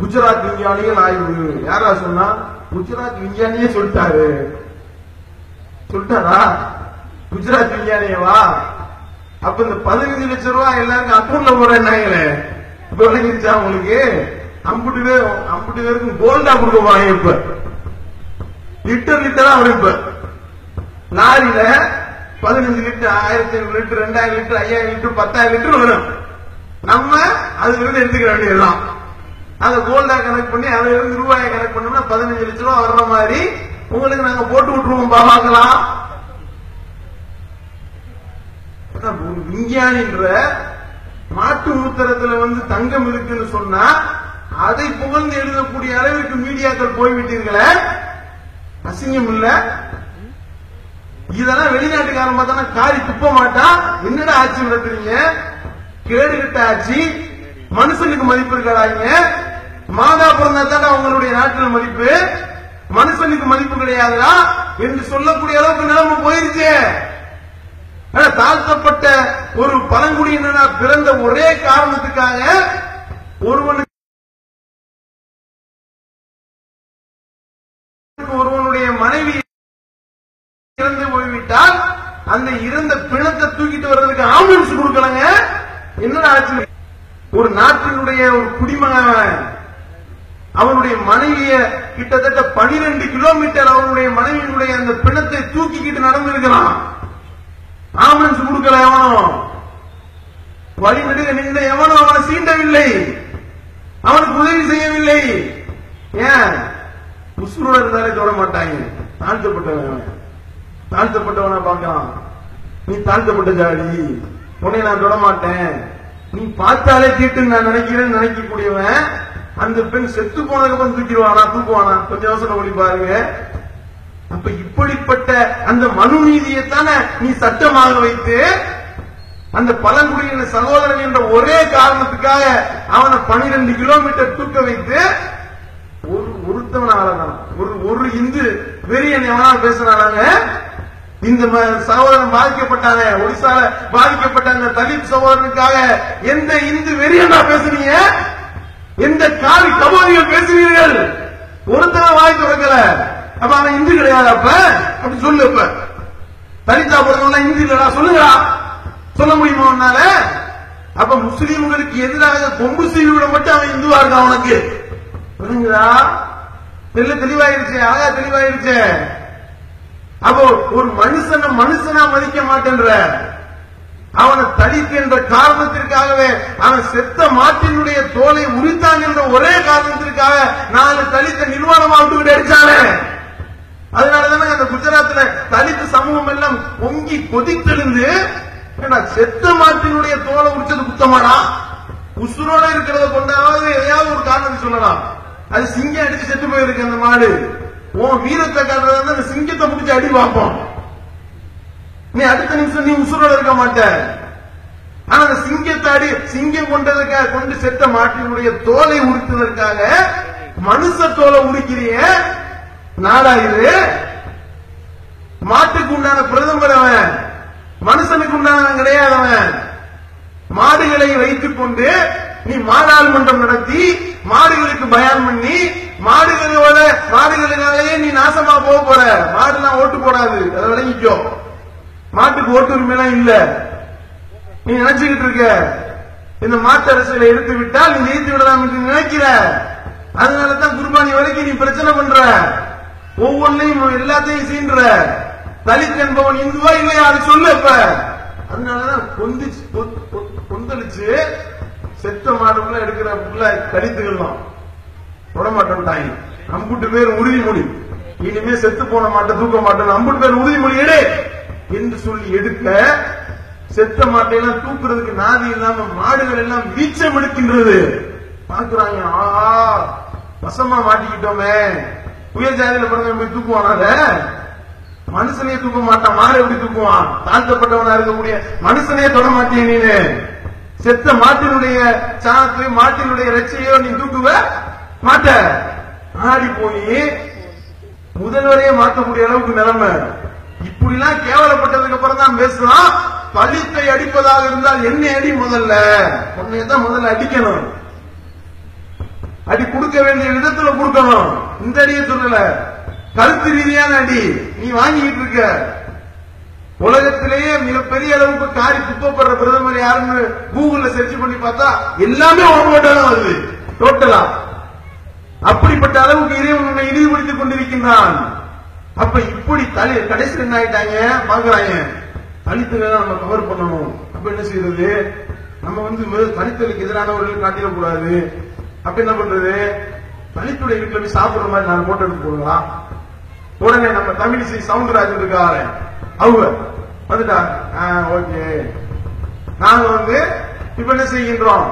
குஜராத் விஞ்ஞானிகள் ஆய்வு. யாரா சொன்னா? குஜராத் விஞ்ஞானியே சொல்லிட்டாரு. சொல்லிட்டாரா? குஜராத் விஞ்ஞானியவா? அப்ப இந்த 15 லட்சம் ரூபாய் எல்லாருக்கும் அக்கௌண்ட்ல போறாங்களே, இப்ப விளங்கிருச்சா உங்களுக்கு? 50 பேருக்கும் கோல்டா கொடுக்க போறாங்க. இப்ப லிட்டரா வரும். இப்ப லாரியில 15 litre, 1500 litre, 2000 litre, 5000 litre, 10000 litre வரும். நம்ம அதுல இருந்து எடுத்துக்க வேண்டியதுதான். அதை கோல்டா கனெக்ட் பண்ணி அதுல இருந்து ரூபாயை கனெக்ட் பண்ணோம்னா 15 லட்சம் ரூபாய் வர்ற மாதிரி உங்களுக்கு நாங்க போட்டு விட்டுருவோம். பார்க்கலாம். விஞ்ஞானின்ற மாட்டு மூத்திரத்துல வந்து தங்கம் இருக்குன்னு சொன்னா அதை புகழ்ந்து எழுதக்கூடிய அளவிற்கு மீடியாக்கள் போய்விட்டீர்களே, அசிங்கம் இல்ல? இதெல்லாம் வெளிநாட்டுக்காரன் பார்த்தானா காரி துப்ப மாட்டான். என்னடா ஆட்சி நடத்துறீங்க? கேடுகிட்ட ஆட்சி. மனுஷனுக்கு மதிப்பு இருக்காங்க. மாதா பிறந்தா தானே உங்களுடைய நாட்டில் மதிப்பு, மனுஷனுக்கு மதிப்பு கிடையாதுடா என்று சொல்லக்கூடிய அளவுக்கு நிலைமை போயிருச்சு. தாழ்த்தப்பட்ட ஒரு பழங்குடியினரா பிறந்த ஒரே காரணத்துக்காக ஒருவனுடைய மனைவி இறந்து போய்விட்டால் அந்த இறந்த பிணத்தை தூக்கிட்டு வர்றதுக்கு ஆம்புலன்ஸ் கொடுக்கலங்க. என்னடா ஆச்சு? ஒரு நாட்டினுடைய ஒரு குடிமகன் அவனுடைய மனைவிய கிட்டத்தட்ட 12 கிலோமீட்டர் அவனுடைய மனைவியினுடைய அந்த பிணத்தை தூக்கிக்கிட்டு நடந்திருக்கிறான். ஆம்புலன்ஸ் கொடுக்கல. எவனும் வழிநடுக நின்ற எவனும் அவனை சீண்டவில்லை, அவனுக்கு உதவி செய்யவில்லை. ஏன்? உசுரோட இருந்தாலே தொட மாட்டாங்க. தாழ்த்தப்பட்டவனா பார்க்கலாம். நீ தாழ்த்தப்பட்ட ஜாடி, உன்னை நான் தொட மாட்டேன், நீ பார்த்தாலே தீட்டு நான் நினைக்கிறேன்னு நினைக்கக்கூடியவன் அந்த பெண் செத்து போனதுக்கு அப்புறம் தூக்கிடுவானா? தூக்குவானா? கொஞ்சம் யோசனை பண்ணி பாருங்க. அப்ப இப்படிப்பட்ட அந்த மனு நீதியைத்தானே நீ சட்டமாக வைத்து அந்த பழங்குடியின சகோதரன் என்ற ஒரே காரணத்துக்காக அவனை 12 கிலோமீட்டர் தூக்க வைத்து ஒருத்தவனாலதான் ஒரு இந்து வெறியன் எவனா பேசுறாங்க. இந்த சகோதரன் பாதிக்கப்பட்டாங்க, ஒடிசால பாதிக்கப்பட்ட அந்த தலித் சகோதரனுக்காக எந்த இந்து வெறியனா பேசுறீங்க? எந்த காரி கபோதிகள் பேசுவீர்கள்? ஒருத்தவன் வாய் திறக்கல. அப்ப அவன் இந்து கிடையாது. அப்படி சொல்லு. இப்ப தலித்தா பிறந்தவங்க இந்து இல்லடா சொல்லுங்களா? சொல்ல முடியுமா உன்னால? அப்ப முஸ்லீம்களுக்கு எதிராக கொம்பு செய்விட மட்டும் அவன் இந்துவா இருக்கான். உனக்கு புரியுங்களா? தெளிவாயிருச்சு, அழகா தெளிவாயிருச்சு. அப்போ ஒரு மனுஷனா மதிக்க மாட்டேன்ற, அவனை தலித் என்ற காரணத்திற்காகவே அவன் செத்த மாட்டினுடைய தோலை உரித்தான் என்ற ஒரே காரணத்திற்காக 4 தலித்த நிர்வாணமா விட்டுக்கிட்டு அடிச்சானே. அதனாலதானே அந்த குஜராத்ல தலித் சமூகம் எல்லாம் பொங்கி கொதித்தெழுந்து, செத்த மாட்டினுடைய தோலை உரிச்சது குத்தமாடா? உசுரோட இருக்கிறத கொண்டாவது எதையாவது ஒரு காரணத்தை சொல்லலாம். அது சிங்கம் அடிச்சு செத்து போயிருக்கு அந்த மாடு. உன் வீரத்தை காட்டுறதா அந்த சிங்கத்தை முடிச்சு அடி பார்ப்போம். நீ அடுத்த நிமிஷம் நீ உசுரோட இருக்க மாட்ட. ஆனா அந்த சிங்கத்தை அடி, சிங்கம் கொண்டதுக்காக கொண்டு செத்த மாட்டினுடைய தோலை உரித்ததற்காக மனுஷ தோலை உரிக்கிறிய நாடா இது? மாட்டுக்கு உண்டான பிரதமர் அவன், மனுஷனுக்கு உண்டானவன் கிடையாதவன். மாடுகளை வைத்துக் கொண்டு நீ மாநாள்மன்றம் நடத்தி மாடுகளுக்கு பயான் பண்ணி மாடுகளுக்காலேயே நீ நாசமா போக போற. மாடுலாம் ஓட்டு போடாது, அதை விளங்கிக்கோ. மாட்டுக்கு ஓட்டு உரிமையெல்லாம் இல்ல. நீ நினைச்சுக்கிட்டு இருக்க இந்த மாட்டு அரசியலை எடுத்து விட்டால் நீ ஜெயித்து விடலாம் என்று நினைக்கிற. அதனாலதான் குர்பானி வரைக்கும் நீ பிரச்சனை பண்ற, ஒவ்வொன்றையும் எல்லாத்தையும் சீன்ற. தலித் என்பவன் இந்துவா இல்லையா அது சொல்லு. இப்ப அதனாலதான் கொந்தளிச்சு செத்த மாடுக்குள்ள எடுக்கிற தலித்துகள் தான் தொட மாட்டேன். 50 பேர் உறுதிமொழி, இனிமே செத்து போன மாட்டை தூக்க மாட்டேன், 50 பேர் உறுதிமொழி எடு என்று சொல்லி எடுக்க, செத்த மாட்டையெல்லாம் தூக்குறதுக்கு நாதி இல்லாம மாடுகள் எல்லாம் வீச்சம் எடுக்கின்றது. பாக்குறாங்க, ஆஹா வசமா மாட்டிக்கிட்டோமே. உயர் ஜாதியில பிறந்த போய் தூக்குவானால? மனுஷனையே தூக்க மாட்டான், மாடு எப்படி தூக்குவான்? தாழ்த்தப்பட்டவனா இருக்கக்கூடிய மனுஷனையே தொட மாட்டேன். நீனு செத்த மாட்டினுடைய சாணத்தை, மாட்டினுடைய ரச்சையோ நீ தூக்குவ மாட்ட. ஆடி போய் முதல்வரையே மாற்றக்கூடிய அளவுக்கு நிலைமை. இப்படிலாம் கேவலப்பட்டதுக்கு அப்புறம் தான் பேசுறான். பலித்தை அடிப்பதாக இருந்தால் என்னை அடி, முதல்ல உன்னையதான் முதல்ல அடிக்கணும். அடி கொடுக்க வேண்டிய விதத்துல கொடுக்கணும். இந்த அடியை சொல்லல, கருத்து ரீதியான அடி நீ வாங்கிட்டு இருக்க. உலகத்திலேயே மிகப்பெரிய அளவுக்கு காரி துப்பப்படுற பிரதமர் யாருன்னு கூகுள்ல சர்ச் பண்ணி பார்த்தா எல்லாமே ஓட்டாலும் வருது டோட்டலா. அப்படிப்பட்ட அளவுக்கு இறைவன் உன்னை இழிவுபடுத்திக் கொண்டிருக்கின்றான். அப்ப இப்படி கடைசி என்ன ஆயிட்டாங்க பாக்குறாங்க, தலித்துகளை நம்ம கவர் பண்ணணும். அப்ப என்ன செய்யறது, நம்ம தலித்துகளுக்கு எதிரானவர்கள் காட்டிடக்கூடாது. அப்ப என்ன பண்றது, தலித்துடைய வீட்டுல போய் சாப்பிடுற மாதிரி நான் போட்டோ எடுத்து போடலாம். உடனே நம்ம தமிழிசை சவுந்தரராஜன் இருக்காரு, அவங்க வந்துட்டா ஓகே, நாங்க இப்ப என்ன செய்கின்றோம்,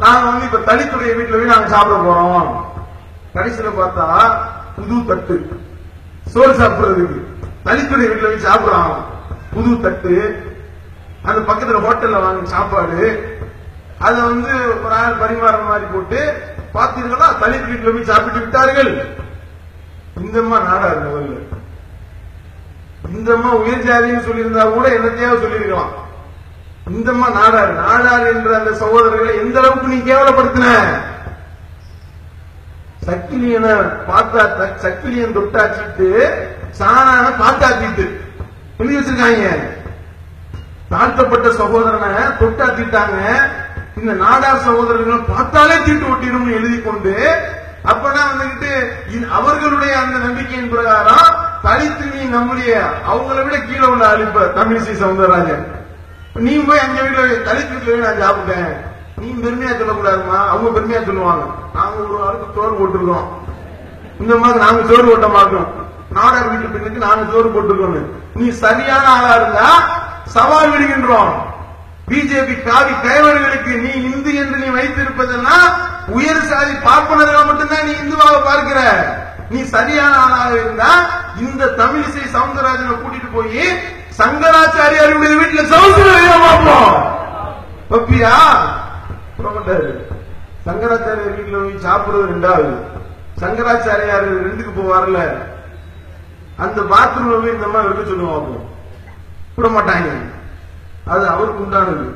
நாங்க இப்ப தலித்துடைய வீட்டுல போய் நாங்க சாப்பிட போறோம். கடைசியில பார்த்தா புது தட்டு சோறு சாப்பிடுறதுக்கு தலித்துடைய வீட்டுல போய் சாப்பிடுறான். புது தட்டு, அந்த பக்கத்துல ஹோட்டல்ல வாங்க சாப்பாடு, அத ஒரு ஆள் பரிமாற மாதிரி போட்டு பார்த்தீர்களா, தலித் வீட்டுல போய் சாப்பிட்டு விட்டார்கள். இந்தம்மா நாடார் முதல்ல, இந்தம்மா உயர் ஜாதின்னு சொல்லியிருந்தா கூட என்னத்தையாவது சொல்லியிருக்கலாம். இந்தம்மா நாடார், நாடார் என்ற அந்த சகோதரர்களை எந்த அளவுக்கு நீ கேவலப்படுத்தின. சக்கிலியனை பார்த்தா சக்கிலியன் தொட்டாச்சிட்டு சாணான காட்டாத்திட்டு எழுதி வச்சிருக்காங்க. தாழ்த்தப்பட்ட சகோதரனை தொட்டாத்திட்டாங்க. இந்த நாடார் சகோதரர்கள் பார்த்தாலே தீட்டு ஒட்டிடும் எழுதி கொண்டு, அப்பனா அவர்களுடைய அந்த நம்பிக்கையின் பிரகாரம் தலித்து நீ நம்முடைய அவங்களை விட கீழே உள்ள அழிப்ப தமிழிசை சவுந்தரராஜன், நீ போய் அங்க வீட்டுல தலித்து வீட்டுல நான் சாப்பிட்டேன், நீ பெருமையா சொல்லக்கூடாதுமா. அவங்க பெருமையா சொல்லுவாங்க, நாங்க ஒரு ஆளுக்கு சோறு போட்டிருக்கோம், இந்த மாதிரி நாங்க சோறு ஓட்ட மாட்டோம், நாடார் வீட்டு பெண்ணுக்கு நாங்க சோறு போட்டிருக்கோம். நீ சரியான ஆளா இருந்தா சவால் விடுகின்றோம். பிஜேபி காவி கைவர்களுக்கு நீ இந்து என்று நீ வைத்திருப்பதெல்லாம் உயர் சாதி பார்ப்பனர்களை மட்டும்தான் நீ இந்துவாக பார்க்கிற. நீ சரியான ஆளாக இருந்தா இந்த தமிழிசை சவுந்தரராஜனை கூட்டிட்டு போய் சங்கராச்சாரியாருடைய வீட்டுல சவுந்தரராஜனை பார்ப்போம். பப்பியா சங்கராச்சாரியார் வீட்டுல போய் சாப்பிடுறது ரெண்டாவது, சங்கராச்சாரியார் ரெண்டுக்கு போவார்ல, அந்த பாத்ரூம்ல போய் இந்த மாதிரி இருக்க சொல்லுவாங்க, விட மாட்டாங்க. அது அவருக்கு உண்டானது.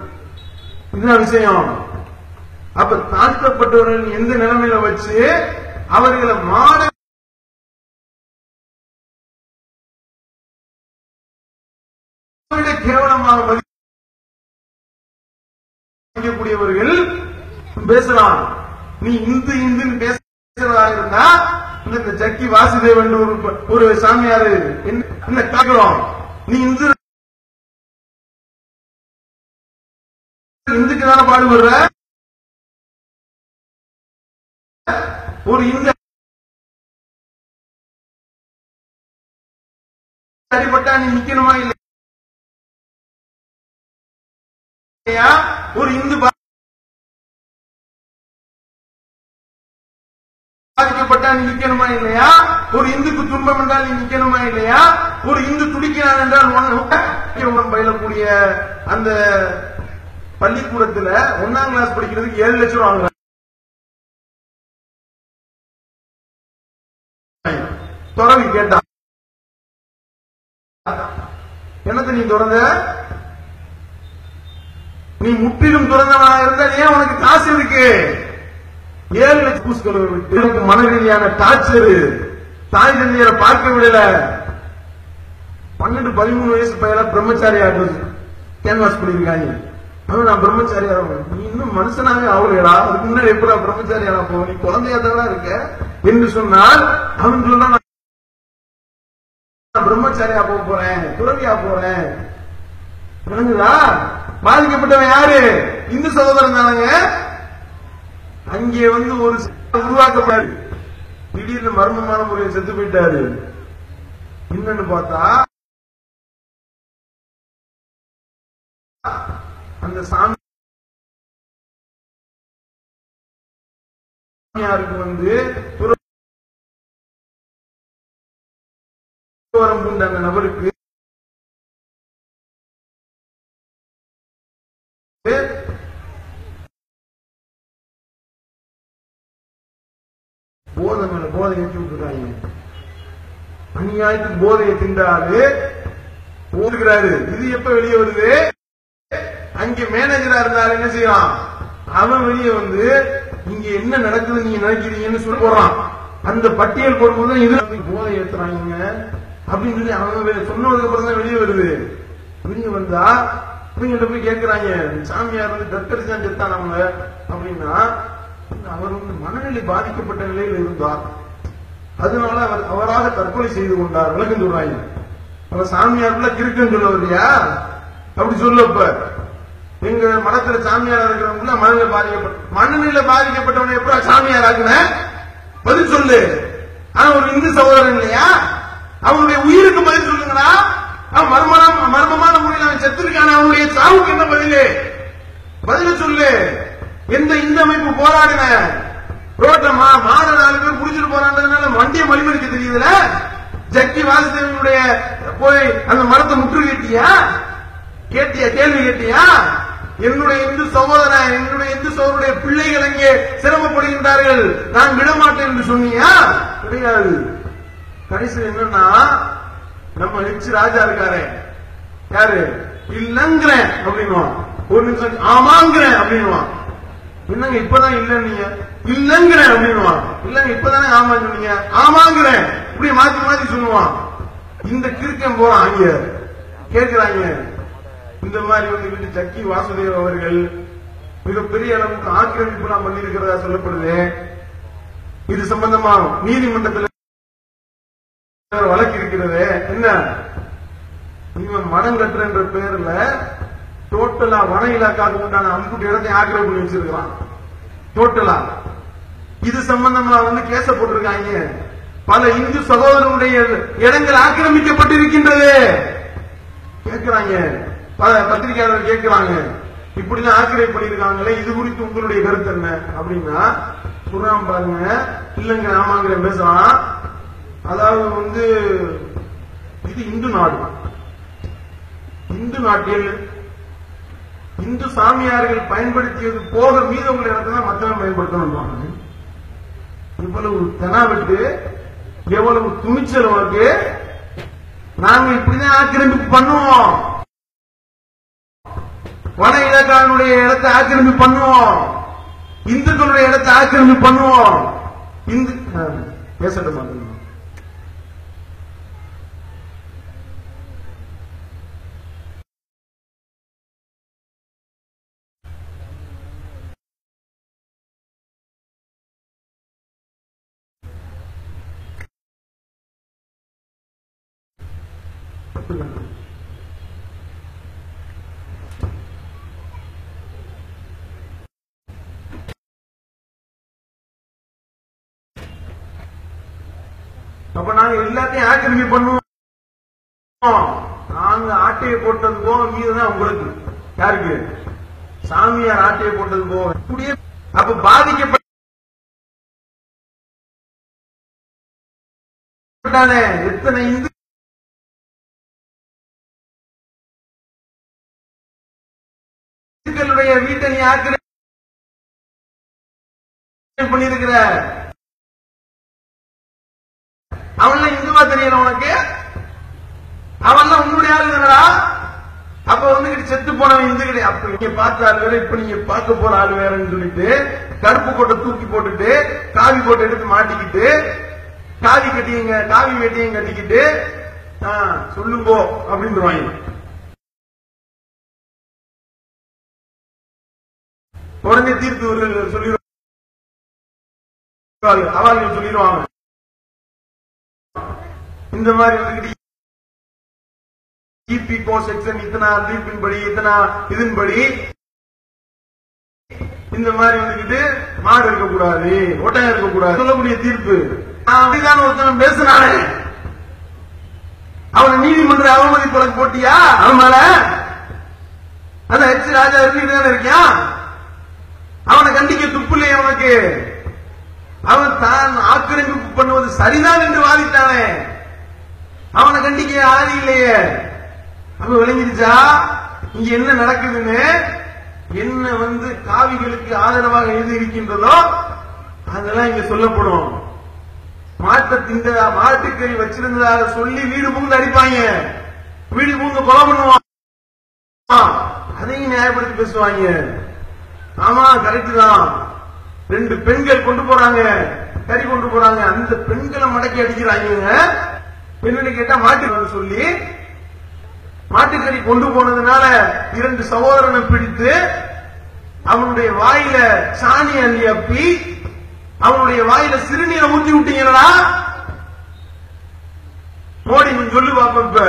இதுதான் விஷயம். அப்ப தாழ்த்தப்பட்டவர்கள் எந்த நிலைமையில வச்சு அவர்களை மாட கேவலமாக மதிக்கக்கூடியவர்கள் பேசலாம். நீ இந்து இந்துன்னு பேசுறதா இருந்தா இந்த ஜக்கி வாசுதேவன் ஒரு சாமியாரு என்ன கேட்கிறோம், நீ இந்து இந்துக்கு தானே பாடுபடுற, ஒரு இந்து அடிபட்டா நீ நிக்கணுமா இல்லையா, ஒரு இந்து பாதிக்கப்பட்டா நீ நிக்கணுமா இல்லையா, ஒரு இந்துக்கு துன்பம் என்றால் நீ நிக்கணுமா இல்லையா, ஒரு இந்து துடிக்கிறான் என்றால் பயிலக்கூடிய அந்த பள்ளிக்கூடத்துல 1ஆம் கிளாஸ் படிக்கிறதுக்கு 7 லட்சம் வாங்குறாங்க. துறவி கேட்டா என்னத்தை நீ துறந்த, நீ முற்றிலும் துறந்தவனாக இருந்தால் ஏன் உனக்கு காசு இருக்கு, 7 லட்சம் பூசுக்கள் எனக்கு மன ரீதியான டார்ச்சர், தாய் தந்தையரை பார்க்க விடல. 12-13 வயசு பையன பிரம்மச்சாரி கேன்வாஸ் பண்ணிருக்காங்க. நான் பிரம்மச்சாரியா, நீ இன்னும் மனுஷனாவே ஆகலையடா, அதுக்கு முன்னாடி எப்படா பிரம்மச்சாரியா போவோம், நீ குழந்தையா தான் இருக்க என்று சொன்னால் அவன் சொன்னா நான் பிரம்மச்சாரியா போக போறேன், துறவியா போறேன். பாதிக்கப்பட்டவன் யாரு, இந்து சகோதரன் தானங்க. அங்கே ஒரு உருவாக்கப்படாது, திடீர்னு மர்மமான முறையில் செத்து போயிட்டாரு. என்னன்னு பார்த்தா அந்த சாமியாருக்கு துறவரம் பூண்ட அந்த நபருக்கு போதை மேல போதை ஏற்றி விட்டுருக்காங்க. அநியாயத்துக்கு போதையை திண்டாரு போடுகிறாரு. இது எப்ப வெளியே வருது? அங்க மேனேஜரா இருந்தாலும் என்ன செய்யறான், அவன் வெளியே வந்து இங்க என்ன நடக்குது நீங்க நினைக்கிறீங்கன்னு சொல்லி போடுறான். அந்த பட்டியல் போடும்போது இது போதை ஏத்துறாங்க அப்படின்னு சொல்லி அவங்க சொன்னதுக்கு அப்புறம் தான் வெளியே வருது. வெளியே வந்தா இவங்கிட்ட போய் கேட்கிறாங்க, சாமியார் வந்து தத்தரிச்சு தான் செத்தான் அவங்க அப்படின்னா, அவர் வந்து மனநிலை பாதிக்கப்பட்ட நிலையில் இருந்தார், அதனால அவர் அவராக தற்கொலை செய்து கொண்டார் விளக்கம் சொல்றாங்க. அவர் சாமியாருக்குள்ள கிறுக்குன்னு சொல்ல வரியா? அப்படி சொல்லப்ப எங்க மனத்துல சாமியார் இருக்கிறவங்க மனநிலை பாதிக்கப்பட்டவனை எப்ப சாமியார் ஆக்குன பதில் சொல்லு. ஆனா ஒரு இந்து சகோதரன் இல்லையா, அவனுடைய உயிருக்கு பதில் சொல்லுங்களா? அவன் மர்மமான முறையில் அவன் செத்துருக்கான, அவனுடைய சாவுக்கு என்ன பதிலு? பதில சொல்லு. எந்த இந்து அமைப்பு போராடின ரோட்ல மாத 4 பேர் புடிச்சிட்டு போறான்றதுனால வண்டியை மலிமடிக்க தெரியுதுல? ஜக்கி வாசுதேவனுடைய போய் அந்த மரத்தை முற்றுகையிட்டியா? கேள்வி கேட்டியா? என்னுடைய இந்து சகோதரன், என்னுடைய இந்து சகோதரனுடைய பிள்ளைகள் அங்கே சிரமப்படுகின்றார்கள், நான் விடமாட்டேன் என்று சொன்னியா? கிடையாது. கடைசி என்னன்னா, நம்ம ஹெச் ராஜா இருக்காரு, யாரு இல்லங்கிறேன் அப்படின்னுவான், ஒரு நிமிஷம் ஆமாங்கிறேன் அப்படின்னுவான். என்னங்க இப்பதான் இல்ல இல்லங்கிறேன் அப்படின்னுவான். இல்லங்க இப்பதானே ஆமா சொன்னீங்க, ஆமாங்கிறேன், இப்படி மாத்தி மாத்தி சொல்லுவான். இந்த கிறுக்கன் போறான் அங்க கேட்கிறாங்க. இந்த மாதிரி வந்து ஜக்கி வாசுதேவ் அவர்கள் மிகப்பெரிய அளவுக்கு ஆக்கிரமிப்பு எல்லாம் பண்ணிருக்கிறதா சொல்லப்படுது. இது சம்பந்தமா நீதிமன்றத்தில் வழக்கு இருக்கிறது. என்ன, இவன் மடம் கட்டுற பேர்ல டோட்டலா வன இலாக்காவுக்கு உண்டான அம்புட்டு இடத்தை ஆக்கிரமிப்பு பண்ணி வச்சிருக்கான் டோட்டலா. இது சம்பந்தமா வந்து கேச போட்டிருக்காங்க. பல இந்து சகோதரனுடைய இடங்கள் ஆக்கிரமிக்கப்பட்டிருக்கின்றது கேட்கிறாங்க. பல பத்திரிகையாளர்கள் கேட்கிறாங்க, இப்படிலாம் ஆக்கிரமிப்பு பண்ணிருக்காங்களே, இது குறித்து உங்களுடைய கருத்து என்ன அப்படின்னா சொல்றான் பாருங்க. இல்லங்க ஆமாங்கிற பேசலாம். அதாவது வந்து இது இந்து நாடு, இந்து நாட்டில் இந்து சாமியார்கள் பயன்படுத்தியது போக மீதமுள்ள இடத்துல தான் மற்றவங்க பயன்படுத்தணும். இவ்வளவு தெனாவிட்டு எவ்வளவு துணிச்சல் உனக்கு? நாங்க இப்படிதான் ஆக்கிரமிப்பு பண்ணுவோம், வன இலாக்காவுடைய இடத்தை ஆக்கிரமிப்பு பண்ணுவோம், இந்துக்களுடைய இடத்தை ஆக்கிரமிப்பு பண்ணுவோம். இந்து பேசட்ட மாட்டேங்க. அப்ப நாங்க எல்லாத்தையும் ஆக்கிரமிப்பு பண்ணுவோம். நாங்க ஆட்டையை போட்டது போக மீதுதான் உங்களுக்கு. யாருக்கு? சாமியார் ஆட்டையை போட்டது போக. அப்ப பாதிக்கப்பட்ட எத்தனை இந்து வீட்டை நீ ஆக்கிரமிப்பு பண்ணிருக்கிற? அவன்லாம் இந்துவா தெரியல உனக்கு? அவன்லாம் உன்னுடைய ஆளு தானடா. அப்ப வந்து செத்து போனவன் இந்து கிடையாது. அப்ப நீங்க பார்த்த ஆள் வேற, இப்ப நீங்க பார்க்க போற ஆள் வேறன்னு சொல்லிட்டு கருப்பு கோட்டை தூக்கி போட்டுட்டு காவி கோட்டை எடுத்து மாட்டிக்கிட்டு காவி கட்டிங்க காவி வேட்டியும் கட்டிக்கிட்டு சொல்லுங்கோ அப்படின்னு உடனே தீர்ப்பு சொல்லிடுவாங்க, அவர்கள் சொல்லிடுவாங்க. இந்த மாதிரி வந்துகிட்டு இபி கோ செக்ஷன் இத்தனா தீர்ப்பின்படி இத்தனா இதன்படி இந்த மாதிரி வந்துகிட்டு மாடு இருக்கக்கூடாது, ஒட்டகம் இருக்கக்கூடாது சொல்லக்கூடிய தீர்ப்பு. அப்படிதான் ஒருத்தன் பேசினானே, அவனை நீதிமன்ற அவமதிப்பு வழக்கு போட்டியா? அவன் மேல அந்த ஹெச் ராஜா இருந்துட்டு இருக்கான். அவனை கண்டிக்க துப்பு இல்லையே அவனுக்கு. அவன் தான் ஆக்கிரமிப்பு பண்ணுவது சரிதான் என்று வாதிட்டானே, அவனை கண்டிக்க ஆதி இல்லையே. அப்ப விளங்கிடுச்சா இங்க என்ன நடக்குதுன்னு? என்ன வந்து காவிகளுக்கு ஆதரவாக எது இருக்கின்றதோ அதெல்லாம் இங்க சொல்லப்படும். மாட்டை தின்றதா மாட்டுக்கறி வச்சிருந்ததாக சொல்லி வீடு புகுந்து அடிப்பாங்க, வீடு புகுந்து கொலை பண்ணுவான், அதையும் நியாயப்படுத்தி பேசுவாங்க. ஆமா கரெக்ட் தான். 2 பெண்கள் கொண்டு போறாங்க, கறி கொண்டு போறாங்க, அந்த பெண்களை மடக்கி அடிக்கிறாங்க. என்னன்னு கேட்டா மாட்டுக்கறி சொல்லி மாட்டுக்கறி கொண்டு போனதுனால 2 சகோதரனை பிடித்து அவனுடைய வாயில சாணி அள்ளி அப்பி அவனுடைய வாயில சிறுநீரை ஊற்றி விட்டீங்களா? மோடி சொல்லு பாப்ப. இப்ப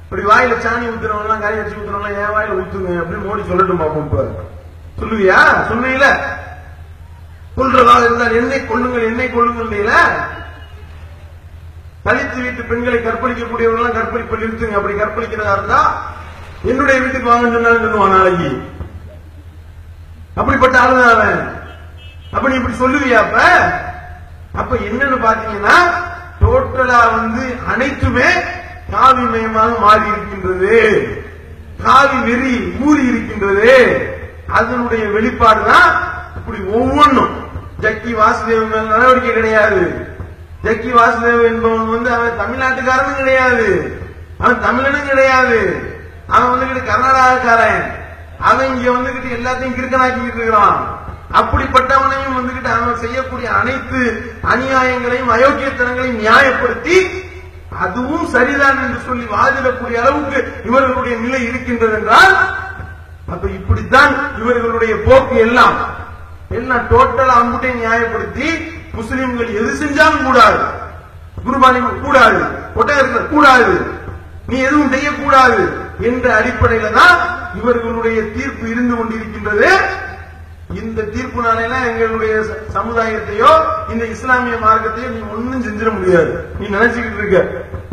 இப்படி வாயில சாணி ஊத்துறவங்க கறி வச்சு ஊத்துறவங்க என் வாயில ஊத்துங்க அப்படின்னு மோடி சொல்லட்டும் பாப்போம். இப்ப சொல்லுவியா? சொல்லுவீல? கொள்றதாக இருந்தால் என்னை கொள்ளுங்கள், என்னை கொள்ளுங்கள். தலித்து வீட்டு பெண்களை கற்பழிக்கக்கூடியவர்கள் கற்பழிப்பை நிறுத்துங்க. அப்படி கற்பழிக்கிறதா இருந்தா என்னுடைய வீட்டுக்கு வாங்க சொன்னாலும் சொல்லுவான் நாளைக்கு. அப்படிப்பட்ட ஆளுதான் அவன். அப்ப நீ இப்படி சொல்லுவியா? அப்ப என்னன்னு பாத்தீங்கன்னா டோட்டலா அனைத்துமே காவி மயமாக மாறி இருக்கின்றது, காவி வெறி ஊறி இருக்கின்றது. அதனுடைய வெளிப்பாடுதான் இப்படி ஒவ்வொன்றும். ஜக்கி வாசுதேவ் மேல் நடவடிக்கை கிடையாது. ஜக்கி வாசுதேவ் என்பவன் அவன் தமிழ்நாட்டுக்காரனும் கிடையாது, அவன் தமிழனும் கிடையாது, அவன் கர்நாடகாக்காரன். அவன் இங்க எல்லாத்தையும் கிறுக்கனாக்கிட்டு இருக்கிறான். அப்படிப்பட்டவனையும் அவன் செய்யக்கூடிய அனைத்து அநியாயங்களையும் அயோக்கியத்தனங்களையும் நியாயப்படுத்தி அதுவும் சரிதான் என்று சொல்லி வாதிடக்கூடிய அளவுக்கு இவர்களுடைய நிலை இருக்கின்றது என்றால் அப்ப இப்படித்தான் இவர்களுடைய போக்கு. எல்லாம் டோட்டல் அம்புட்டை நியாயப்படுத்தி முஸ்லிம்கள் எது செஞ்சாலும் கூடாது, குர்பானி கூடாது, ஒட்டகர்கள் கூடாது, நீ எதுவும் செய்யக்கூடாது என்ற அடிப்படையில தான் இவர்களுடைய தீர்ப்பு இருந்து கொண்டிருக்கின்றது. இந்த தீர்ப்புனாலாம் எங்களுடைய சமுதாயத்தையோ இந்த இஸ்லாமிய மார்க்கத்தையோ நீ ஒன்னும் செஞ்சிட முடியாது. நீ நினைச்சுக்கிட்டு இருக்க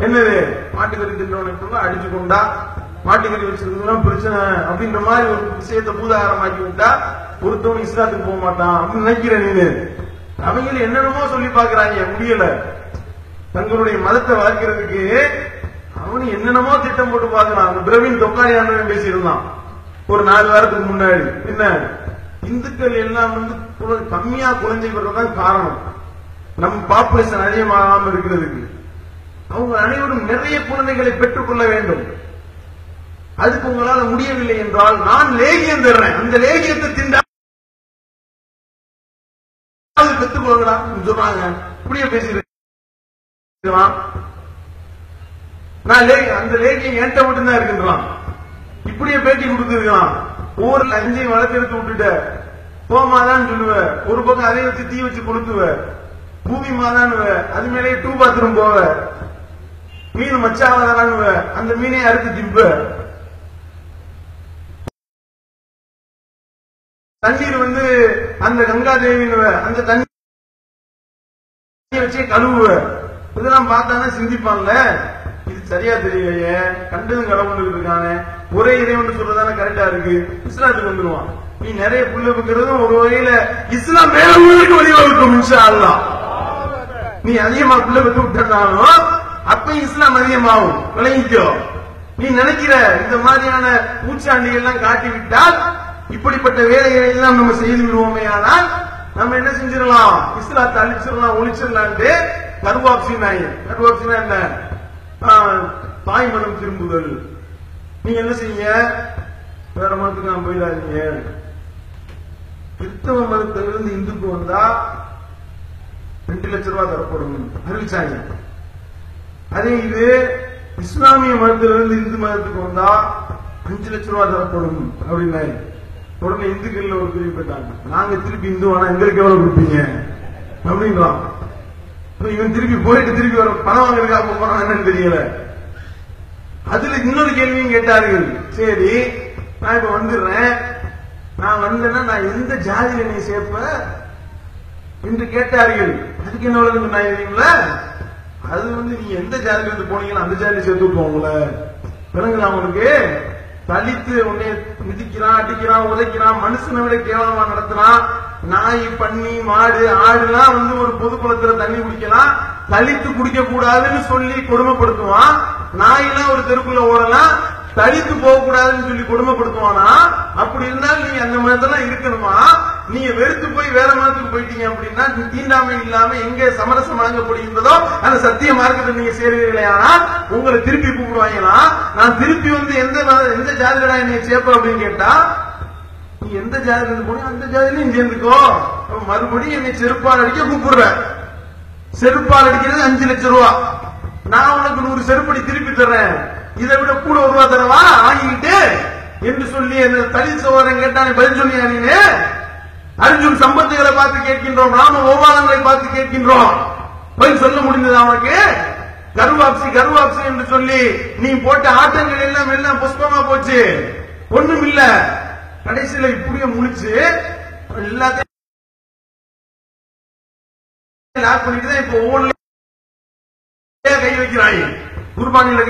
என்னது மாட்டுக்கறி தின்றவனுக்கு அடிச்சு கொண்டா மாட்டுக்கறி வச்சிருந்தா பிரச்சனை அப்படின்ற மாதிரி ஒரு விஷயத்தை பூதாகரமாக்கி விட்டா ஒருத்தவன் இஸ்லாத்துக்கு போக மாட்டான் அப்படின்னு நினைக்கிற நீனு. அவங்க என்னென்னமோ சொல்லி பாக்குறாங்க, முடியல. தங்களுடைய மதத்தை வளர்க்கிறதுக்கு அவனு என்னென்னமோ திட்டம் போட்டு பாக்குறான். பிரவீன் தொக்காரியான பேசியிருந்தான் ஒரு 4 வாரத்துக்கு முன்னாடி. என்ன இந்துக்கள் எல்லாம் கம்மியா குழந்தை பெறதான் காரணம், நம் பாப்புலேஷன் அதிகமாகாம இருக்கிறதுக்கு. அவங்க அனைவரும் நிறைய குழந்தைகளை பெற்றுக் கொள்ள வேண்டும். அதுக்கு உங்களால முடியவில்லை என்றால் நான் லேகியம் தர்றேன், அந்த லேகியத்தை திண்டா பெற்றுக் கொள்ளலாம் சொல்றாங்க. இப்படியே பேசிருக்கலாம். நான் அந்த லேகியம் என்கிட்ட மட்டும்தான் இருக்கின்றான். இப்படியே பேட்டி கொடுத்திருக்கலாம். ஊர்ல 5 வளர்த்து விட்டுட்ட போமாதான் சொல்லுவ, ஒரு பக்கம் அதை வச்சு தீ வச்சு கொளுத்துவ, பூமி மாதான் அது மேலே 2 பாத்ரூம் போவ, மீன் மச்சாவதானுவ, அந்த மீனை அறுத்து திப்ப, தண்ணீர் அந்த கங்கா தேவினுவ, அந்த தண்ணி வச்சே கழுவுவ. இதெல்லாம் பார்த்தானே சிந்திப்பான்ல, இது சரியா தெரியலையே, கண்டதும் கடவுள் இருக்கானே, ஒரே இறைவன் சொல்றதானே கரெக்டா இருக்கு, இஸ்லாத்துக்கு வந்துருவான். நீ நிறைய புள்ள வைக்கிறதும் ஒரு வகையில இஸ்லாம் மேல வழிவகுக்கும். இன்ஷா அல்லாஹ் நீ அதிகமா புள்ள வைத்து விட்டாலும் அப்ப இஸ்லாம் அதிகமாகும், விளங்கிக்கோ. நீ நினைக்கிற இந்த மாதிரியான பூச்சாண்டிகள் எல்லாம் காட்டிவிட்டால் இப்படிப்பட்ட வேலைகளை எல்லாம் நம்ம செய்து விடுவோமே. ஆனால் நம்ம என்ன செஞ்சிடலாம், இஸ்லாத்தை அழிச்சிடலாம், ஒழிச்சிடலான்ட்டு கருவாப்சினா என்ன, தாய் மனம் திரும்புதல். நீங்க என்ன செய்ய, வேற மதத்துக்கு நான் போயிடாதீங்க. கிறிஸ்தவ மதத்திலிருந்து இந்துக்கு வந்தா 2 லட்சம் ரூபாய் தரப்படும் அறிவிச்சாங்க. அதே இது இஸ்லாமிய மதத்திலிருந்து இந்து மதத்துக்கு வந்தா 5 லட்சம் ரூபாய் தரப்படும் அப்படின்னா உடனே இந்துக்கள் ஒரு பிரிவு போயிட்டாங்க. நாங்க திருப்பி இந்துவானா எங்களுக்கு எவ்வளவு கொடுப்பீங்க அப்படின்றான். இவன் திருப்பி போயிட்டு திருப்பி வர பணம் வாங்குறதுக்காக போறான் என்னன்னு தெரியல. அதுல இன்னொரு கேள்வியும் கேட்டார்கள். சரி நான் இப்ப வந்துடுறேன், நான் வந்தேன்னா நான் எந்த ஜாதியில நீ சேர்ப்ப என்று கேட்டார்கள். அதுக்கு என்ன தெரியுங்களா, அது நீ எந்த ஜாதியில இருந்து போனீங்கன்னா அந்த ஜாதியில சேர்த்து விட்டுவோம் உங்களை. விளங்குதா உங்களுக்கு? தலித்து உன்னை மிதிக்கிறான், அடிக்கிறான், உதைக்கிறான், மனுஷனை விட கேவலமா நடத்துறான். நாய், பன்னி, மாடு, ஆடுலாம் ஒரு பொது குளத்துல தண்ணி குடிக்கலாம், தலித்து குடிக்க கூடாதுன்னு சொல்லி கொடுமைப்படுத்துவான். நாயெல்லாம் ஒரு தெருக்குள்ள ஓடலாம், தலித்து போக கூடாதுன்னு சொல்லி கொடுமைப்படுத்துவானா? அப்படி இருந்தாலும் நீ அந்த மதத்தெல்லாம் இருக்கணுமா? நீங்க வெறுத்து போய் வேற மதத்துக்கு போயிட்டீங்க அப்படின்னா தீண்டாமை இல்லாம எங்க சமரசம் வழங்கப்படுகின்றதோ அந்த சத்திய மார்க்கத்தை நீங்க சேருவீங்களே, ஆனால் உங்களை திருப்பி கூப்பிடுவாங்களா? நான் திருப்பி வந்து எந்த ஜாதிகளா என்னை சேர்ப்ப அப்படின்னு கேட்டா, நீ எந்த ஜாதியில போனீங்க அந்த ஜாதியிலையும் சேர்ந்துக்கோ, மறுபடியும் என்னை செருப்பால் அடிக்க கூப்பிடுற. செருப்பால் அடிக்கிறது 5 லட்சம் ரூபா, நான் உனக்கு 100 செருப்படி திருப்பி தர்றேன், இதை விட கூட 1 ரூபா தரவா வாங்கிட்டு என்று சொல்லி அந்த தலித் சோதரன் கேட்டானே பதில் சொன்னியா? நீங்க அர்ஜுன் சம்பத்துகளை பார்த்து கேட்கின்றோம், ராம கோபாலங்களை பார்த்து கேட்கின்றோம், பதில் சொல்ல முடிந்தது அவனுக்கு? கருவாப்சி கருவாப்சி என்று சொல்லி நீ போட்ட ஆட்டங்கள் எல்லாம் புஷ்பமா போச்சு, ஒண்ணும் இல்ல. கடைசியில இப்படியே முடிச்சு எல்லாத்தையும் லாக் பண்ணிட்டு தான் இப்ப ஒவ்வொரு கை வைக்கிறாங்க. குர்பானில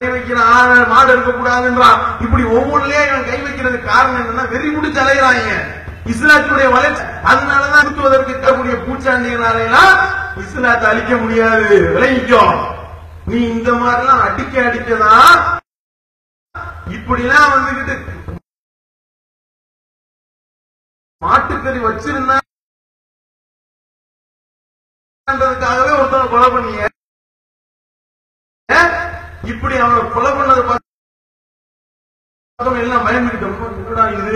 கை வைக்கிறான், மாடு இருக்கக்கூடாதுன்றான். இப்படி ஒவ்வொன்றுலயே கை வைக்கிறது காரணம் என்னன்னா வெறி முடிச்சு அலைகிறாங்க இஸ்லாத்துடைய வளர்ச்சி. அதனாலதான் சுத்துவதற்கு இருக்கக்கூடிய பூச்சாண்டிகளாலாம் இஸ்லாத்தை அழிக்க முடியாது, விளைவிக்கும். நீ இந்த மாதிரிலாம் அடிக்கதான் இப்படிலாம் வந்துகிட்டு மாட்டுக்கறி வச்சிருந்தான்றதுக்காகவே ஒருத்தனை கொலை பண்ணிய, இப்படி அவனை கொலை பண்ணதை பார்த்து எல்லாம் பயந்துகிட்டோம். என்னடா இது,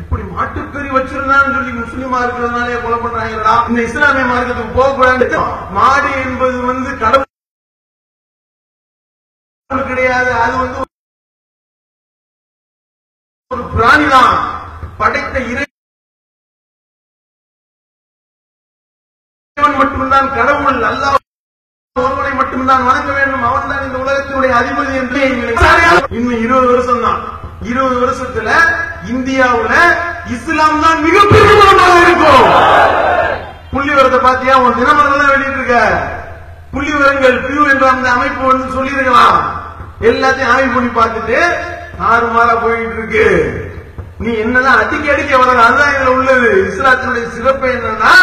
இப்படி மாட்டுக்கறி வச்சிருந்தான்னு சொல்லி முஸ்லீமா இருக்கிறதுனாலே கொலை பண்றாங்களா? இந்த இஸ்லாமிய மார்க்கத்துக்கு போகக்கூடாது. மாடு என்பது வந்து கடவுள் கிடையாது, அது வந்து ஒரு பிராணிதான், படைத்த இறைவன் மட்டும்தான் கடவுள், அல்லாஹ் ஒருவனை மட்டும்தான் வணங்க வேண்டும், அவன் தான் இந்த உலகத்தினுடைய அதிபதி என்று. இன்னும் 20 வருஷம் தான், 20 வருஷத்துல இந்தியாவுல இஸ்லாம் தான் மிகப்பெரிய மதமாக இருக்கும். புள்ளி விவரத்தை பாத்தியா? உன் தினமலர் தான் வெளியிட்டு இருக்க புள்ளி விவரங்கள் பியூ என்ற அந்த அமைப்பு வந்து சொல்லிருக்கலாம். எல்லாத்தையும் ஆய்வு பண்ணி பார்த்துட்டு ஆறுமாறா போயிட்டு இருக்கு. நீ என்னதான் அடிக்க வர, அதுதான் இதுல உள்ளது. இஸ்லாத்தினுடைய சிறப்பு என்னன்னா,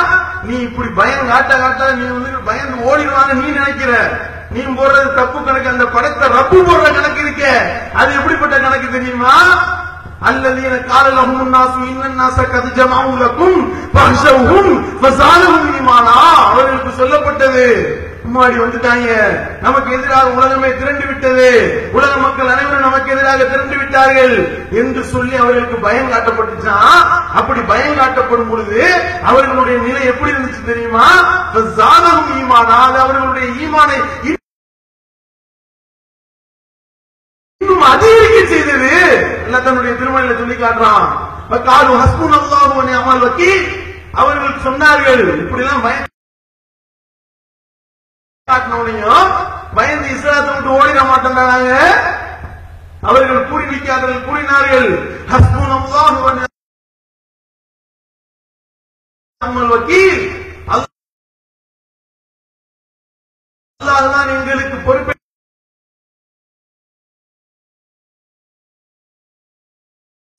நீ இப்படி பயம் காட்ட நீ வந்து பயந்து ஓடிடுவான்னு நீ நினைக்கிற. நீ போடுறது தப்பு கணக்கு, அந்த படத்தை ரப்பு போடுற கணக்கு இருக்க, அது எப்படிப்பட்ட கணக்கு தெரியுமா? அல்லதீன கால லஹும் الناس ان الناس قد جمعوا لكم فاخشوهم فزادهم ஈமானா. அவர்களுக்கு சொல்லப்பட்டது, முன்னாடி வந்துட்டாங்க, நமக்கு எதிராக உலகமே திரண்டு விட்டது, உலக மக்கள் அனைவரும் நமக்கு எதிராக திரண்டு விட்டார்கள் என்று சொல்லி அவர்களுக்கு பயம் காட்டப்பட்டுச்சான். அப்படி பயம் காட்டப்படும் பொழுது அவர்களுடைய நிலை எப்படி இருந்துச்சு தெரியுமா? ஃபஸாதஹும் ஈமானா, அவர்களுடைய ஈமானை இன்னும் அதிகரிக்க செய்தது. அல்லாஹ் தன்னுடைய திருமறையில சொல்லி காட்டுறான். வகாலு ஹஸ்புனல்லாஹு வ நிஅமல் வக்கீல். அவர்கள் சொன்னார்கள், இப்படி எல்லாம் பயம் காட்டினவனையும் பயந்து இஸ்லாத்தை விட்டு ஓடிட மாட்டேன்றாங்க. அவர்கள் கூறிவிக்காதவர்கள் கூறினார்கள், ஹஸ்புனல்லாஹு வ நிஅமல் வக்கீல், அல்லாஹ் தான் எங்களுக்கு பொறுப்பை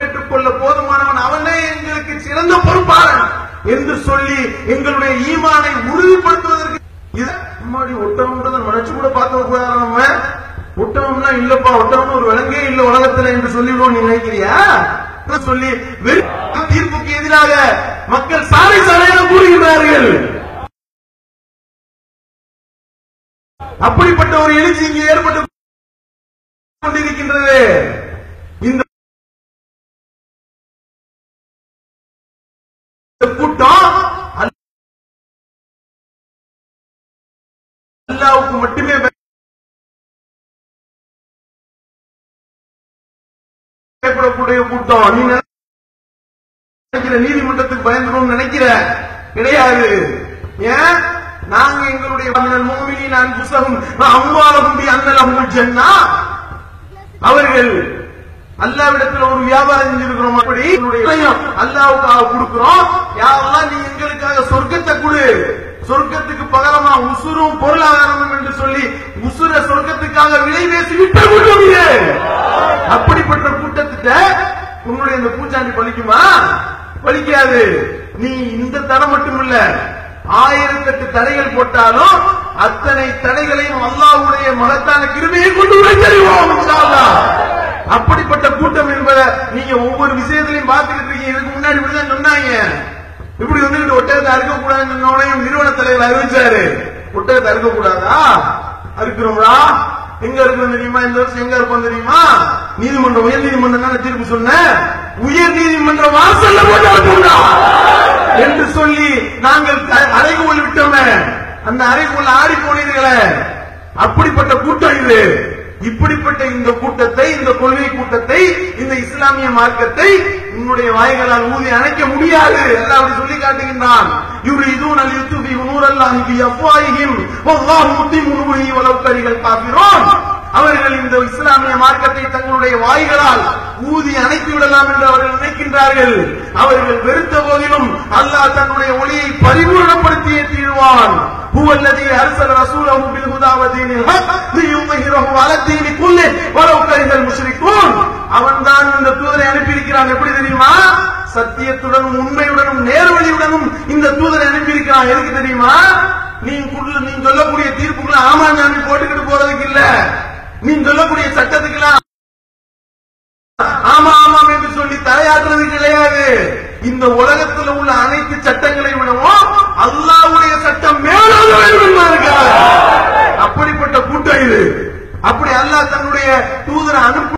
ஏற்றுக்கொள்ள போதுமானவன், அவனே எங்களுக்கு சிறந்த பொறுப்பாளன் என்று சொல்லி எங்களுடைய ஈமானை உறுதிப்படுத்துவதற்கு முன்னாடி ஒட்டகம்ன்றத நினைச்சு கூட பார்க்க கூடாது. நம்ம ஒட்டகம்னா இல்லப்பா, ஒட்டகம் ஒரு விலங்கே இல்ல உலகத்துல என்று சொல்லிவிடுவோம் நீ நினைக்கிறியா? சொல்லி தீர்ப்புக்கு எதிராக மக்கள் சாலை சாலையாக கூறுகிறார்கள். அப்படிப்பட்ட ஒரு எழுச்சி இங்கே ஏற்பட்டு கொண்டிருக்கின்றது. இந்த கூட்டம் அல்லாஹ்வுக்கு மட்டுமே பயப்படக்கூடிய கூட்டம். நீ நினைக்கிற நீதிமன்றத்துக்கு பயந்துடும் நினைக்கிற கிடையாது. ஏன்? நாங்க எங்களுடைய முஃமினீன அன்ஃபுஸஹும் வ அம்வாலஹும் பிஅன்ன லஹுல் ஜன்னah, அவர்கள் அல்லாஹ்விடத்தில் ஒரு வியாபாரம் செஞ்சிருக்கிறோம், அப்படி அல்லாஹ்வுக்காக கொடுக்கிறோம். யா அல்லாஹ் நீ எங்களுக்காக சொர்க்கத்தை கொடு, சொர்க்கத்துக்கு பகரமா உசுரும் பொருளாதாரமும் என்று சொல்லி உசுர சொர்க்கத்துக்காக விலை பேசி விட்டு விடுவீங்க. அப்படிப்பட்ட கூட்டத்திட்ட உன்னுடைய இந்த பூச்சாண்டி பலிக்குமா? பலிக்காது. நீ இந்த தடை மட்டும் இல்ல, 1008 தடைகள் போட்டாலும் அத்தனை தடைகளையும் அல்லாஹ்வுடைய மகத்தான கிருபையை கொண்டு உடைத்தறிவோம் இன்ஷா அல்லாஹ். அப்படிப்பட்ட கூட்டம் என்பதை நீங்க ஒவ்வொரு விஷயத்திலையும் பார்த்துக்கிட்டு இருக்கீங்க. இதுக்கு முன்னாடி இப்படிதான் சொன்னாங்க. இப்படி வந்துட்டு ஒட்டகத்தை அறுக்கக்கூடாதுன்னு நிறுவன தலைவர் அறிவிச்சாரு. ஒட்டகத்தை அறுக்கக்கூடாதா? அறுக்கிறோம்டா. எங்க இருக்கணும் தெரியுமா? இந்த வருஷம் எங்க இருப்போம் தெரியுமா? நீதிமன்றம், உயர் நீதிமன்றம் தீர்ப்பு சொன்ன உயர் நீதிமன்ற வாசல்ல போட்டு என்று சொல்லி நாங்கள் அறைகூல் விட்டோமே, அந்த அறைகூல் ஆடி போனீர்களே. அப்படிப்பட்ட கூட்டம் இது. இப்படிப்பட்ட இந்த கூட்டத்தை, இந்த கொள்கை கூட்டத்தை, இந்த இஸ்லாமிய மார்க்கத்தை உன்னுடைய வாய்களால் ஊதி அணைக்க முடியாது. அல்லாஹ் அப்படி சொல்லி காட்டுகின்றான். யுரீதுன லியுத்ஃபிஉ நூரல்லாஹி பிஅஃவாஹிஹிம் வல்லாஹு முத்திம்மு நூரிஹி வலவ் கரிஹல் காஃபிரூன். அவர்கள் இந்த இஸ்லாமிய மார்க்கத்தை தங்களுடைய வாய்களால் ஊதி அணைத்து விடலாம் என்று அவர்கள் நினைக்கின்றார்கள். அவர்கள் வெறுத்த போதிலும் அல்லாஹ் தன்னுடைய ஒளியை பரிபூர்ணப்படுத்தியே தீர்வான். ஹுவல்லதீ அர்ஸல ரசூலஹு பில் ஹுதா வ தீனில் ஹக் லியுظஹிரஹு அலா தீனி குல்லி வலவ் கரிஹல் முஷ்ரிகூன். அவன்தான் இந்த தூதரை அனுப்பியிருக்கிறான். எப்படி தெரியுமா? சத்தியத்துடனும் உண்மையுடனும் நேர்வழியுடனும் இந்த தூதரை அனுப்பியிருக்கிறான். எதுக்கு தெரியுமா? நீ சொல்லக்கூடிய தீர்ப்புகளை ஆமா நான் போட்டுக்கிட்டு போறதுக்கு இல்ல. நீ சொல்லக்கூடிய சட்டத்துக்கெல்லாம் ஆமா ஆமாம் என்று சொல்லி தலையாற்றுறது கிடையாது. இந்த உலகத்தில் உள்ள அனைத்து சட்டங்களை விடவும் அல்லாஹ்வுடைய சட்டம் மேலாக வேண்டும் இருக்கிறார். அப்படிப்பட்ட கூட்டம் இது. அப்படி அல்லாஹ் தன்னுடைய தூதரை அனுப்ப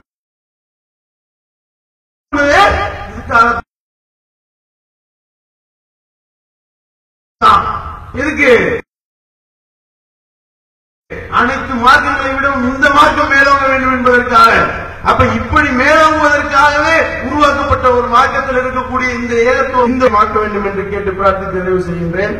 எதுக்கு? அனைத்து மார்க்கங்களை விடவும் இந்த மார்க்கம் மேலோங்க வேண்டும் என்பதற்காக. அப்ப இப்படி மேலோங்குவதற்காகவே உருவாக்கப்பட்ட ஒரு மார்க்கத்தில் இருக்கக்கூடிய இந்த ஏகத்துவம் இந்த மாற்ற வேண்டும் என்று கேட்டு பிரார்த்தித்து நிறைவு செய்கின்றேன்.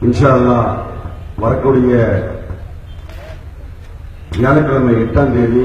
இன்ஷா அல்லாஹ் வரக்கூடிய வியாழக்கிழமை 8ஆம் தேதி